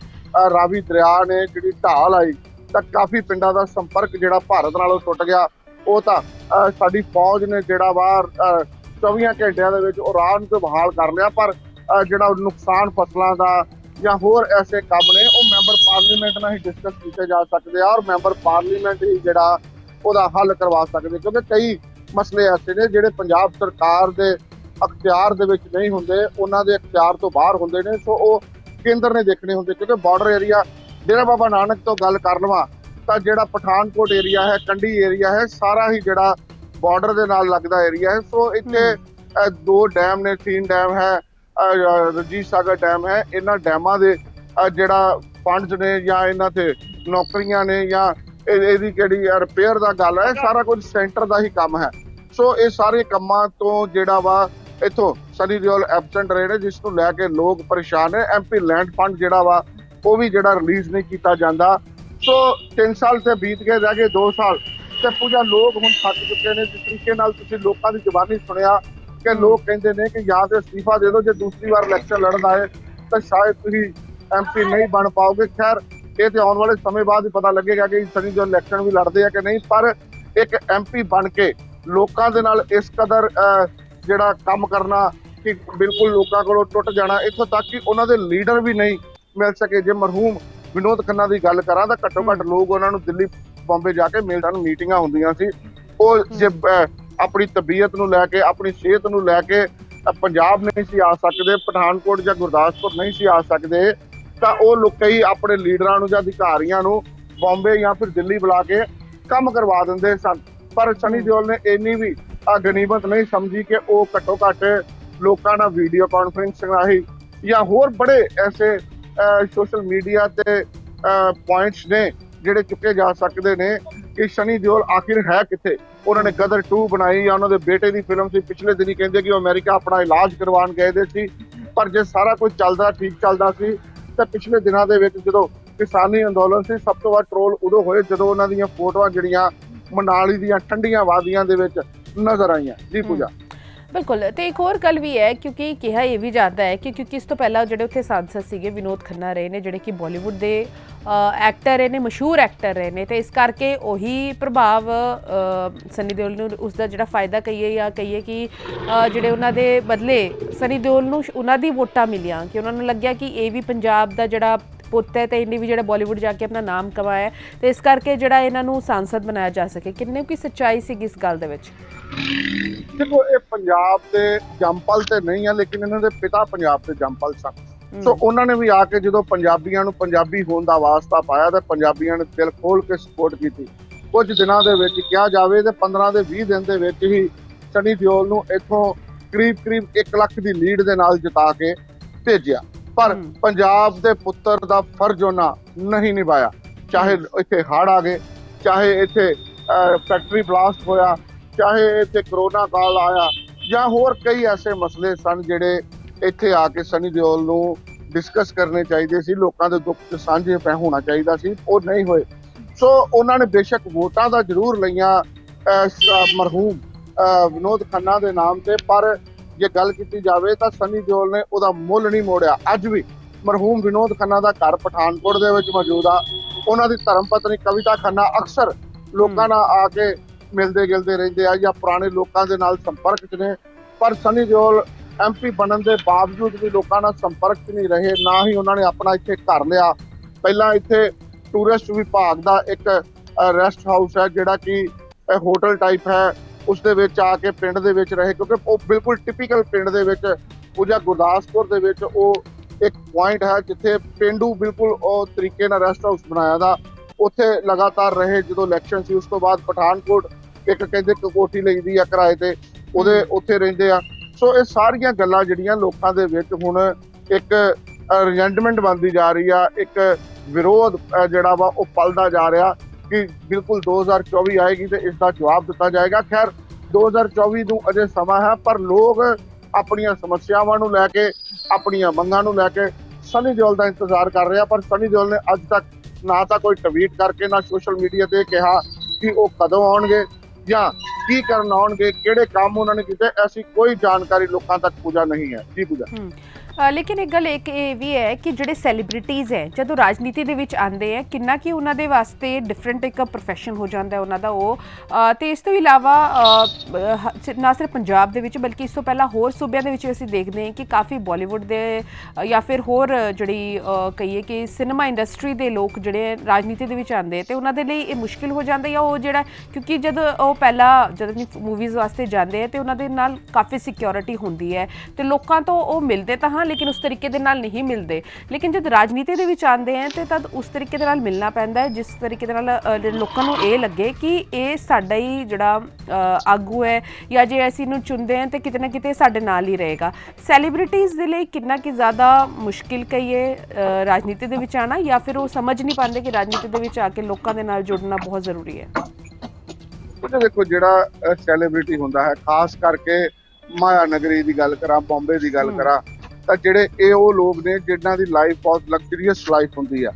ਰਾਵੀ ਦਰਿਆ ਨੇ ਜਿਹੜੀ ਢਾਲ ਆਈ ਤਾਂ ਕਾਫੀ ਪਿੰਡਾਂ ਦਾ ਸੰਪਰਕ ਜਿਹੜਾ ਭਾਰਤ ਨਾਲੋਂ ਟੁੱਟ ਗਿਆ। ਉਹ ਤਾਂ ਸਾਡੀ ਫੌਜ ਨੇ ਜਿਹੜਾ ਬਾਹਰ 24 ਘੰਟਿਆਂ ਦੇ ਵਿੱਚ ਉਹ ਰਾਹ ਨੂੰ ਬਹਾਲ ਕਰ ਲਿਆ, ਪਰ ਜਿਹੜਾ ਨੁਕਸਾਨ ਫਸਲਾਂ ਦਾ ਜਾਂ ਹੋਰ ਐਸੇ ਕੰਮ ਨੇ ਉਹ ਮੈਂਬਰ ਪਾਰਲੀਮੈਂਟ ਨਾਲ ਹੀ ਡਿਸਕਸ ਕੀਤੇ ਜਾ ਸਕਦੇ ਆ ਔਰ ਮੈਂਬਰ ਪਾਰਲੀਮੈਂਟ ਹੀ ਜਿਹੜਾ ਉਹਦਾ ਹੱਲ ਕਰਵਾ ਸਕਦੇ, ਕਿਉਂਕਿ ਕਈ ਮਸਲੇ ਐਸੇ ਨੇ ਜਿਹੜੇ ਪੰਜਾਬ ਸਰਕਾਰ ਦੇ ਅਖਤਿਆਰ ਦੇ ਵਿੱਚ ਨਹੀਂ ਹੁੰਦੇ, ਉਹਨਾਂ ਦੇ ਅਖਤਿਆਰ ਤੋਂ ਬਾਹਰ ਹੁੰਦੇ ਨੇ। ਸੋ ਉਹ ਕੇਂਦਰ ਨੇ ਦੇਖਣੇ ਹੁੰਦੇ, ਕਿਉਂਕਿ ਬਾਰਡਰ ਏਰੀਆ ਡੇਰਾ ਬਾਬਾ ਨਾਨਕ ਤੋਂ ਗੱਲ ਕਰ ਲਵਾਂ ਤਾਂ ਜਿਹੜਾ ਪਠਾਨਕੋਟ ਏਰੀਆ ਹੈ, ਕੰਢੀ ਏਰੀਆ ਹੈ, ਸਾਰਾ ਹੀ ਜਿਹੜਾ ਬਾਰਡਰ ਦੇ ਨਾਲ ਲੱਗਦਾ ਏਰੀਆ ਹੈ। ਸੋ ਇੱਥੇ 2 ਡੈਮ ਨੇ, 3 ਡੈਮ ਹੈ, ਰਣਜੀਤ ਸਾਗਰ ਡੈਮ ਹੈ। ਇਹਨਾਂ ਡੈਮਾਂ ਦੇ ਜਿਹੜਾ ਫੰਡਸ ਨੇ ਜਾਂ ਇਹਨਾਂ ਤੇ ਨੌਕਰੀਆਂ ਨੇ ਜਾਂ ਇਹਦੀ ਜਿਹੜੀ ਰਿਪੇਅਰ ਦਾ ਗੱਲ ਹੈ, ਸਾਰਾ ਕੁਝ ਸੈਂਟਰ ਦਾ ਹੀ ਕੰਮ ਹੈ। ਸੋ ਇਹ ਸਾਰੇ ਕੰਮਾਂ ਤੋਂ ਜਿਹੜਾ ਵਾ ਇੱਥੋਂ ਸਨੀ ਦਿਓਲ ਐਬਸੈਂਟ ਰਹੇ ਨੇ, ਜਿਸ ਨੂੰ ਲੈ ਕੇ ਲੋਕ ਪਰੇਸ਼ਾਨ ਨੇ। ਐਮਪੀ ਲੈਂਡ ਫੰਡ ਜਿਹੜਾ ਵਾ ਉਹ ਵੀ ਜਿਹੜਾ ਰਿਲੀਜ਼ ਨਹੀਂ ਕੀਤਾ ਜਾਂਦਾ। ਸੋ 3 ਸਾਲ ਤੇ ਬੀਤ ਗਏ, ਰਹਿ ਗਏ 2 ਸਾਲ ਤੇ ਪੂਜਾ ਲੋਕ ਹੁਣ ਥੱਕ ਚੁੱਕੇ ਨੇ। ਜਿਸ ਤਰੀਕੇ ਨਾਲ ਤੁਸੀਂ ਲੋਕਾਂ ਦੀ ਜ਼ੁਬਾਨੀ ਸੁਣਿਆ ਕਿ ਲੋਕ ਕਹਿੰਦੇ ਨੇ ਕਿ ਜਾਂ ਤੇ ਅਸਤੀਫਾ ਦੇ ਦਿਓ, ਜੇ ਦੂਸਰੀ ਵਾਰ ਇਲੈਕਸ਼ਨ ਲੜਨ ਆਏ ਤਾਂ ਸ਼ਾਇਦ ਤੁਸੀਂ ਐਮਪੀ ਨਹੀਂ ਬਣ ਪਾਓਗੇ। ਖੈਰ ਇਹ ਤੇ ਆਉਣ ਵਾਲੇ ਸਮੇਂ ਬਾਅਦ ਹੀ ਪਤਾ ਲੱਗੇਗਾ ਕਿ ਸਨੀ ਦਿਓਲ ਇਲੈਕਸ਼ਨ ਵੀ ਲੜਦੇ ਆ ਕਿ ਨਹੀਂ, ਪਰ ਇੱਕ ਐਮਪੀ ਬਣ ਕੇ ਲੋਕਾਂ ਦੇ ਨਾਲ ਇਸ ਕਦਰ ਜਿਹੜਾ ਕੰਮ ਕਰਨਾ ਕਿ ਬਿਲਕੁਲ ਲੋਕਾਂ ਕੋਲੋਂ ਟੁੱਟ ਜਾਣਾ, ਇੱਥੋਂ ਤੱਕ ਕਿ ਉਹਨਾਂ ਦੇ ਲੀਡਰ ਵੀ ਨਹੀਂ ਮਿਲ ਸਕੇ। ਜੇ ਮਰਹੂਮ ਵਿਨੋਦ ਖੰਨਾ ਦੀ ਗੱਲ ਕਰਾਂ ਤਾਂ ਘੱਟੋ ਘੱਟ ਲੋਕ ਉਹਨਾਂ ਨੂੰ ਦਿੱਲੀ ਬੰਬੇ ਜਾ ਕੇ ਮਿਲਣ ਮੀਟਿੰਗਾਂ ਹੁੰਦੀਆਂ ਸੀ। ਉਹ ਜੇ ਆਪਣੀ ਤਬੀਅਤ ਨੂੰ ਲੈ ਕੇ, ਆਪਣੀ ਸਿਹਤ ਨੂੰ ਲੈ ਕੇ ਪੰਜਾਬ ਨਹੀਂ ਸੀ ਆ ਸਕਦੇ, ਪਠਾਨਕੋਟ ਜਾਂ ਗੁਰਦਾਸਪੁਰ ਨਹੀਂ ਸੀ ਆ ਸਕਦੇ, ਤਾਂ ਉਹ ਲੋਕ ਹੀ ਆਪਣੇ ਲੀਡਰਾਂ ਨੂੰ ਜਾਂ ਅਧਿਕਾਰੀਆਂ ਨੂੰ ਬੰਬੇ ਜਾਂ ਫਿਰ ਦਿੱਲੀ ਬੁਲਾ ਕੇ ਕੰਮ ਕਰਵਾ ਦਿੰਦੇ ਸਨ। ਪਰ ਸਨੀ ਦਿਓਲ ਨੇ ਇੰਨੀ ਵੀ ਗਨੀਮਤ ਨਹੀਂ ਸਮਝੀ ਕਿ ਉਹ ਘੱਟੋ ਘੱਟ ਲੋਕਾਂ ਨਾਲ ਵੀਡੀਓ ਕਾਨਫਰੰਸਿੰਗ ਰਾਹੀਂ ਜਾਂ ਹੋਰ ਬੜੇ ਐਸੇ ਸੋਸ਼ਲ ਮੀਡੀਆ ਤੇ ਪੁਆਇੰਟਸ ਨੇ ਜਿਹੜੇ ਚੁੱਕੇ ਜਾ ਸਕਦੇ ਨੇ ਕਿ ਸਨੀ ਦਿਓਲ ਆਖਿਰ ਹੈ ਕਿੱਥੇ। ਉਹਨਾਂ ਨੇ ਗਦਰ 2 ਬਣਾਈ ਜਾਂ ਉਹਨਾਂ ਦੇ ਬੇਟੇ ਦੀ ਫਿਲਮ ਸੀ, ਪਿਛਲੇ ਦਿਨੀ ਕਹਿੰਦੇ ਕਿ ਉਹ ਅਮਰੀਕਾ ਆਪਣਾ ਇਲਾਜ ਕਰਵਾਉਣ ਗਏ ਦੇ ਸੀ। ਪਰ ਜੇ ਸਾਰਾ ਕੁਝ ਚੱਲਦਾ ਠੀਕ ਚੱਲਦਾ ਸੀ ਤਾਂ ਪਿਛਲੇ ਦਿਨਾਂ ਦੇ ਵਿੱਚ ਜਦੋਂ ਕਿਸਾਨੀ ਅੰਦੋਲਨ ਸੀ, ਸਭ ਤੋਂ ਵੱਧ ਟਰੋਲ ਉਦੋਂ ਹੋਏ ਜਦੋਂ ਉਹਨਾਂ ਦੀਆਂ ਫੋਟੋਆਂ ਜਿਹੜੀਆਂ ਮਨਾਲੀ ਦੀਆਂ ਠੰਡੀਆਂ ਵਾਦੀਆਂ ਦੇ ਵਿੱਚ ਨਜ਼ਰ ਆਈਆਂ। ਜੀ ਪੂਜਾ ਬਿਲਕੁਲ। ਤੇ ਇੱਕ ਹੋਰ ਗੱਲ ਵੀ ਹੈ, ਕਿਉਂਕਿ ਕਿਹਾ ਇਹ ਵੀ ਜਾਂਦਾ ਹੈ ਕਿ ਕਿਉਂਕਿ ਇਸ ਤੋਂ ਪਹਿਲਾਂ ਜਿਹੜੇ ਉੱਥੇ ਸਾਂਸਦ ਸੀਗੇ ਵਿਨੋਦ ਖੰਨਾ ਰਹੇ ਨੇ, ਜਿਹੜੇ ਕਿ ਬਾਲੀਵੁੱਡ ਦੇ ਐਕਟਰ ਰਹੇ ਨੇ, ਮਸ਼ਹੂਰ ਐਕਟਰ ਰਹੇ ਨੇ, ਤੇ ਇਸ ਕਰਕੇ ਉਹੀ ਪ੍ਰਭਾਵ ਸਨੀ ਦਿਓਲ ਨੂੰ ਉਸ ਦਾ ਜਿਹੜਾ ਫਾਇਦਾ ਕਹੀਏ ਜਾਂ ਕਹੀਏ ਕਿ ਜਿਹੜੇ ਉਹਨਾਂ ਦੇ ਬਦਲੇ ਸਨੀ ਦਿਓਲ ਨੂੰ ਉਹਨਾਂ ਦੀ ਵੋਟਾਂ ਮਿਲੀਆਂ ਕਿ ਉਹਨਾਂ ਨੂੰ ਲੱਗਿਆ ਕਿ ਇਹ ਵੀ ਪੰਜਾਬ ਦਾ ਜਿਹੜਾ ਪੁੱਤ ਹੈ ਤੇ ਇਹਨੇ ਵੀ ਜਿਹੜਾ ਬਾਲੀਵੁੱਡ ਜਾ ਕੇ ਆਪਣਾ ਨਾਮ ਕਮਾਇਆ, ਤੇ ਇਸ ਕਰਕੇ ਜਿਹੜਾ ਇਹਨਾਂ ਨੂੰ ਸਾਂਸਦ ਬਣਾਇਆ ਜਾ ਸਕੇ। ਕਿੰਨੇ ਕੀ ਸੱਚਾਈ ਸੀ ਇਸ ਗੱਲ ਦੇ ਵਿੱਚ? ਦੇਖੋ, ਇਹ ਪੰਜਾਬ ਦੇ ਜੰਮਪਲ ਤੇ ਨਹੀਂ ਆ, ਲੇਕਿਨ ਇਹਨਾਂ ਦੇ ਪਿਤਾ ਪੰਜਾਬ ਦੇ ਜੰਮਪਲ ਸਨ। ਸੋ ਉਹਨਾਂ ਨੇ ਵੀ ਆ ਕੇ ਜਦੋਂ ਪੰਜਾਬੀਆਂ ਨੂੰ ਪੰਜਾਬੀ ਹੋਣ ਦਾ ਵਾਸਤਾ ਪਾਇਆ ਤੇ ਪੰਜਾਬੀਆਂ ਨੇ ਦਿਲ ਖੋਲ ਕੇ ਸਪੋਰਟ ਕੀਤੀ। ਕੁਝ ਦਿਨਾਂ ਦੇ ਵਿੱਚ ਕਿਹਾ ਜਾਵੇ ਤੇ 15 ਦੇ 20 ਦਿਨ ਦੇ ਵਿੱਚ ਹੀ ਸਨੀ ਦਿਓਲ ਨੂੰ ਇੱਥੋਂ ਕਰੀਬ 1 ਲੱਖ ਦੀ ਲੀਡ ਦੇ ਨਾਲ ਜਿਤਾ ਕੇ ਭੇਜਿਆ। ਪਰ ਪੰਜਾਬ ਦੇ ਪੁੱਤਰ ਦਾ ਫਰਜ਼ ਉਹਨਾਂ ਨਹੀਂ ਨਿਭਾਇਆ। ਚਾਹੇ ਇੱਥੇ ਹੜ੍ਹ ਆ ਗਏ, ਚਾਹੇ ਇੱਥੇ ਫੈਕਟਰੀ ਬਲਾਸਟ ਹੋਇਆ, ਚਾਹੇ ਇੱਥੇ ਕਰੋਨਾ ਕਾਲ ਆਇਆ, ਜਾਂ ਹੋਰ ਕਈ ਐਸੇ ਮਸਲੇ ਸਨ ਜਿਹੜੇ ਇੱਥੇ ਆ ਕੇ ਸਨੀ ਦਿਓਲ ਨੂੰ ਡਿਸਕਸ ਕਰਨੇ ਚਾਹੀਦੇ ਸੀ, ਲੋਕਾਂ ਦੇ ਦੁੱਖ 'ਚ ਸਾਂਝੇ ਹੋਣਾ ਚਾਹੀਦਾ ਸੀ, ਉਹ ਨਹੀਂ ਹੋਏ। ਸੋ ਉਹਨਾਂ ਨੇ ਬੇਸ਼ੱਕ ਵੋਟਾਂ ਦਾ ਜ਼ਰੂਰ ਲਈਆਂ ਮਰਹੂਮ ਵਿਨੋਦ ਖੰਨਾ ਦੇ ਨਾਮ ਤੇ, ਪਰ ਜੇ ਗੱਲ ਕੀਤੀ ਜਾਵੇ ਤਾਂ ਸਨੀ ਦਿਓਲ ਨੇ ਉਹਦਾ ਮੁੱਲ ਨਹੀਂ ਮੋੜਿਆ। ਅੱਜ ਵੀ ਮਰਹੂਮ ਵਿਨੋਦ ਖੰਨਾ ਦਾ ਘਰ ਪਠਾਨਕੋਟ ਦੇ ਵਿੱਚ ਮੌਜੂਦ ਆ। ਉਹਨਾਂ ਦੀ ਧਰਮ ਪਤਨੀ ਕਵਿਤਾ ਖੰਨਾ ਅਕਸਰ ਲੋਕਾਂ ਨਾਲ ਆ ਕੇ ਮਿਲਦੇ ਗਿਲਦੇ ਰਹਿੰਦੇ ਆ ਜਾਂ ਪੁਰਾਣੇ ਲੋਕਾਂ ਦੇ ਨਾਲ ਸੰਪਰਕ 'ਚ ਨੇ। ਪਰ ਸਨੀ ਦਿਓਲ MP ਬਣਨ ਦੇ ਬਾਵਜੂਦ ਵੀ ਲੋਕਾਂ ਨਾਲ ਸੰਪਰਕ 'ਚ ਨਹੀਂ ਰਹੇ, ਨਾ ਹੀ ਉਹਨਾਂ ਨੇ ਆਪਣਾ ਇੱਥੇ ਘਰ ਲਿਆ। ਪਹਿਲਾਂ ਇੱਥੇ ਟੂਰਿਸਟ ਵਿਭਾਗ ਦਾ ਇੱਕ ਰੈਸਟ ਹਾਊਸ ਹੈ ਜਿਹੜਾ ਕਿ ਹੋਟਲ ਟਾਈਪ ਹੈ, ਉਸ ਦੇ ਵਿੱਚ ਆ ਕੇ ਪਿੰਡ ਦੇ ਵਿੱਚ ਰਹੇ, ਕਿਉਂਕਿ ਉਹ ਬਿਲਕੁਲ ਟਿਪੀਕਲ ਪਿੰਡ ਦੇ ਵਿੱਚ ਪੂਜਾ ਗੁਰਦਾਸਪੁਰ ਦੇ ਵਿੱਚ ਉਹ ਇੱਕ ਪੁਆਇੰਟ ਹੈ ਜਿੱਥੇ ਪਿੰਡੂ ਬਿਲਕੁਲ ਉਹ ਤਰੀਕੇ ਨਾਲ ਰੈਸਟ ਹਾਊਸ ਬਣਾਇਆ ਦਾ। ਉੱਥੇ ਲਗਾਤਾਰ ਰਹੇ। ਜਦੋਂ ਇਲੈਕਸ਼ਨ ਸੀ ਉਸ ਤੋਂ ਬਾਅਦ ਪਠਾਨਕੋਟ ਇੱਕ ਕਹਿੰਦੇ ਕੋਠੀ ਲਈਦੀ ਆ ਕਿਰਾਏ ਤੇ, ਉਹਦੇ ਉੱਥੇ ਰਹਿੰਦੇ ਆ। ਸੋ ਇਹ ਸਾਰੀਆਂ ਗੱਲਾਂ ਜਿਹੜੀਆਂ ਲੋਕਾਂ ਦੇ ਵਿੱਚ ਹੁਣ ਇੱਕ ਰਿਜੈਂਟਮੈਂਟ ਬਣਦੀ ਜਾ ਰਹੀ ਆ, ਇੱਕ ਵਿਰੋਧ ਜਿਹੜਾ ਵਾ ਉਹ ਪਲਦਾ ਜਾ ਰਿਹਾ ਕਿ ਬਿਲਕੁਲ 2024 ਆਏਗੀ ਤੇ ਇਸ ਦਾ ਜਵਾਬ ਦਿੱਤਾ ਜਾਏਗਾ। ਖੈਰ 2024 ਨੂੰ ਅਜੇ ਸਮਾਂ ਹੈ, ਪਰ ਲੋਕ ਆਪਣੀਆਂ ਸਮੱਸਿਆਵਾਂ ਨੂੰ ਲੈ ਕੇ, ਆਪਣੀਆਂ ਮੰਗਾਂ ਨੂੰ ਲੈ ਕੇ ਸਨੀ ਦਿਓਲ ਦਾ ਇੰਤਜ਼ਾਰ ਕਰ ਰਹੇ ਆ। ਪਰ ਸਨੀ ਦਿਓਲ ਨੇ ਅੱਜ ਤੱਕ ਨਾ ਤਾਂ ਕੋਈ ਟਵੀਟ ਕਰਕੇ, ਨਾ ਸੋਸ਼ਲ ਮੀਡੀਆ ਤੇ ਕਿਹਾ ਕਿ ਉਹ ਕਦੋਂ ਆਉਣਗੇ ਜਾਂ ਕੀ ਕਰਨ ਆਉਣਗੇ, ਕਿਹੜੇ ਕੰਮ ਉਹਨਾਂ ਨੇ ਕੀਤੇ, ਐਸੀ ਕੋਈ ਜਾਣਕਾਰੀ ਲੋਕਾਂ ਤੱਕ ਪੂਜਾ ਨਹੀਂ ਹੈ। ਜੀ ਪੂਜਾ। ਲੇਕਿਨ ਇੱਕ ਗੱਲ ਇਹ ਵੀ ਹੈ ਕਿ ਜਿਹੜੇ ਸੈਲੀਬ੍ਰਿਟੀਜ਼ ਹੈ ਜਦੋਂ ਰਾਜਨੀਤੀ ਦੇ ਵਿੱਚ ਆਉਂਦੇ ਹੈ, ਕਿੰਨਾ ਕਿ ਉਹਨਾਂ ਦੇ ਵਾਸਤੇ ਡਿਫਰੈਂਟ ਇੱਕ ਪ੍ਰੋਫੈਸ਼ਨ ਹੋ ਜਾਂਦਾ ਉਹਨਾਂ ਦਾ ਉਹ। ਤੇ ਇਸ ਤੋਂ ਇਲਾਵਾ ਨਾ ਸਿਰਫ ਪੰਜਾਬ ਦੇ ਵਿੱਚ ਬਲਕਿ ਇਸ ਤੋਂ ਪਹਿਲਾਂ ਹੋਰ ਸੂਬਿਆਂ ਦੇ ਵਿੱਚ ਅਸੀਂ ਦੇਖਦੇ ਹਾਂ ਕਿ ਕਾਫੀ ਬਾਲੀਵੁੱਡ ਦੇ ਜਾਂ ਫਿਰ ਹੋਰ ਜਿਹੜੀ ਕਹੀਏ ਕਿ ਸਿਨੇਮਾ ਇੰਡਸਟਰੀ ਦੇ ਲੋਕ ਜਿਹੜੇ ਰਾਜਨੀਤੀ ਦੇ ਵਿੱਚ ਆਉਂਦੇ ਤੇ ਉਹਨਾਂ ਦੇ ਲਈ ਇਹ ਮੁਸ਼ਕਿਲ ਹੋ ਜਾਂਦਾ ਜਾਂ ਉਹ ਜਿਹੜਾ, ਕਿਉਂਕਿ ਜਦ ਉਹ ਜਦੋਂ ਮੂਵੀਜ਼ ਵਾਸਤੇ ਜਾਂਦੇ ਹੈ ਤੇ ਉਹਨਾਂ ਦੇ ਨਾਲ ਕਾਫੀ ਸਿਕਿਉਰਿਟੀ ਹੁੰਦੀ ਹੈ ਤੇ ਲੋਕਾਂ ਤੋਂ ਉਹ ਮਿਲਦੇ ਤਾਂ ਹਾਂ ਲੇਕਿਨ ਉਸ ਤਰੀਕੇ ਦੇ ਨਾਲ ਨਹੀਂ ਮਿਲਦੇ। ਲੇਕਿਨ ਜਦ ਰਾਜਨੀਤੀ ਦੇ ਵਿੱਚ ਆਉਂਦੇ ਹੈ ਤੇ ਤਦ ਉਸ ਤਰੀਕੇ ਦੇ ਨਾਲ ਮਿਲਣਾ ਪੈਂਦਾ ਹੈ ਜਿਸ ਤਰੀਕੇ ਦੇ ਨਾਲ ਲੋਕਾਂ ਨੂੰ ਇਹ ਲੱਗੇ ਕਿ ਇਹ ਸਾਡਾ ਹੀ ਜਿਹੜਾ ਆਗੂ ਹੈ ਜਾਂ ਜੇ ਅਸੀਂ ਇਹਨੂੰ ਚੁਣਦੇ ਹਾਂ ਤੇ ਕਿਤੇ ਨਾ ਕਿਤੇ ਸਾਡੇ ਨਾਲ ਹੀ ਰਹੇਗਾ। ਸੈਲੀਬ੍ਰਿਟੀਜ਼ ਦੇ ਲਈ ਕਿੰਨਾ ਕਿ ਜ਼ਿਆਦਾ ਮੁਸ਼ਕਿਲ ਕਹੀਏ ਰਾਜਨੀਤੀ ਦੇ ਵਿੱਚ ਆਉਣਾ, ਜਾਂ ਫਿਰ ਉਹ ਸਮਝ ਨਹੀਂ ਪਾਉਂਦੇ ਕਿ ਰਾਜਨੀਤੀ ਦੇ ਵਿੱਚ ਆ ਕੇ ਲੋਕਾਂ ਦੇ ਨਾਲ ਜੁੜਨਾ ਬਹੁਤ ਜ਼ਰੂਰੀ ਹੈ? ਦੇਖੋ, ਜਿਹੜਾ ਸੈਲੀਬ੍ਰਿਟੀ ਹੁੰਦਾ ਹੈ, ਖਾਸ ਕਰਕੇ ਮਾਇਆ ਨਗਰੀ ਦੀ ਗੱਲ ਕਰਾਂ, ਬੰਬੇ ਦੀ ਗੱਲ ਕਰਾਂ, ਤਾਂ ਜਿਹੜੇ ਇਹ ਉਹ ਲੋਕ ਨੇ ਜਿਨ੍ਹਾਂ ਦੀ ਲਾਈਫ ਬਹੁਤ ਲਗਜ਼ਰੀਅਸ ਲਾਈਫ ਹੁੰਦੀ ਆ।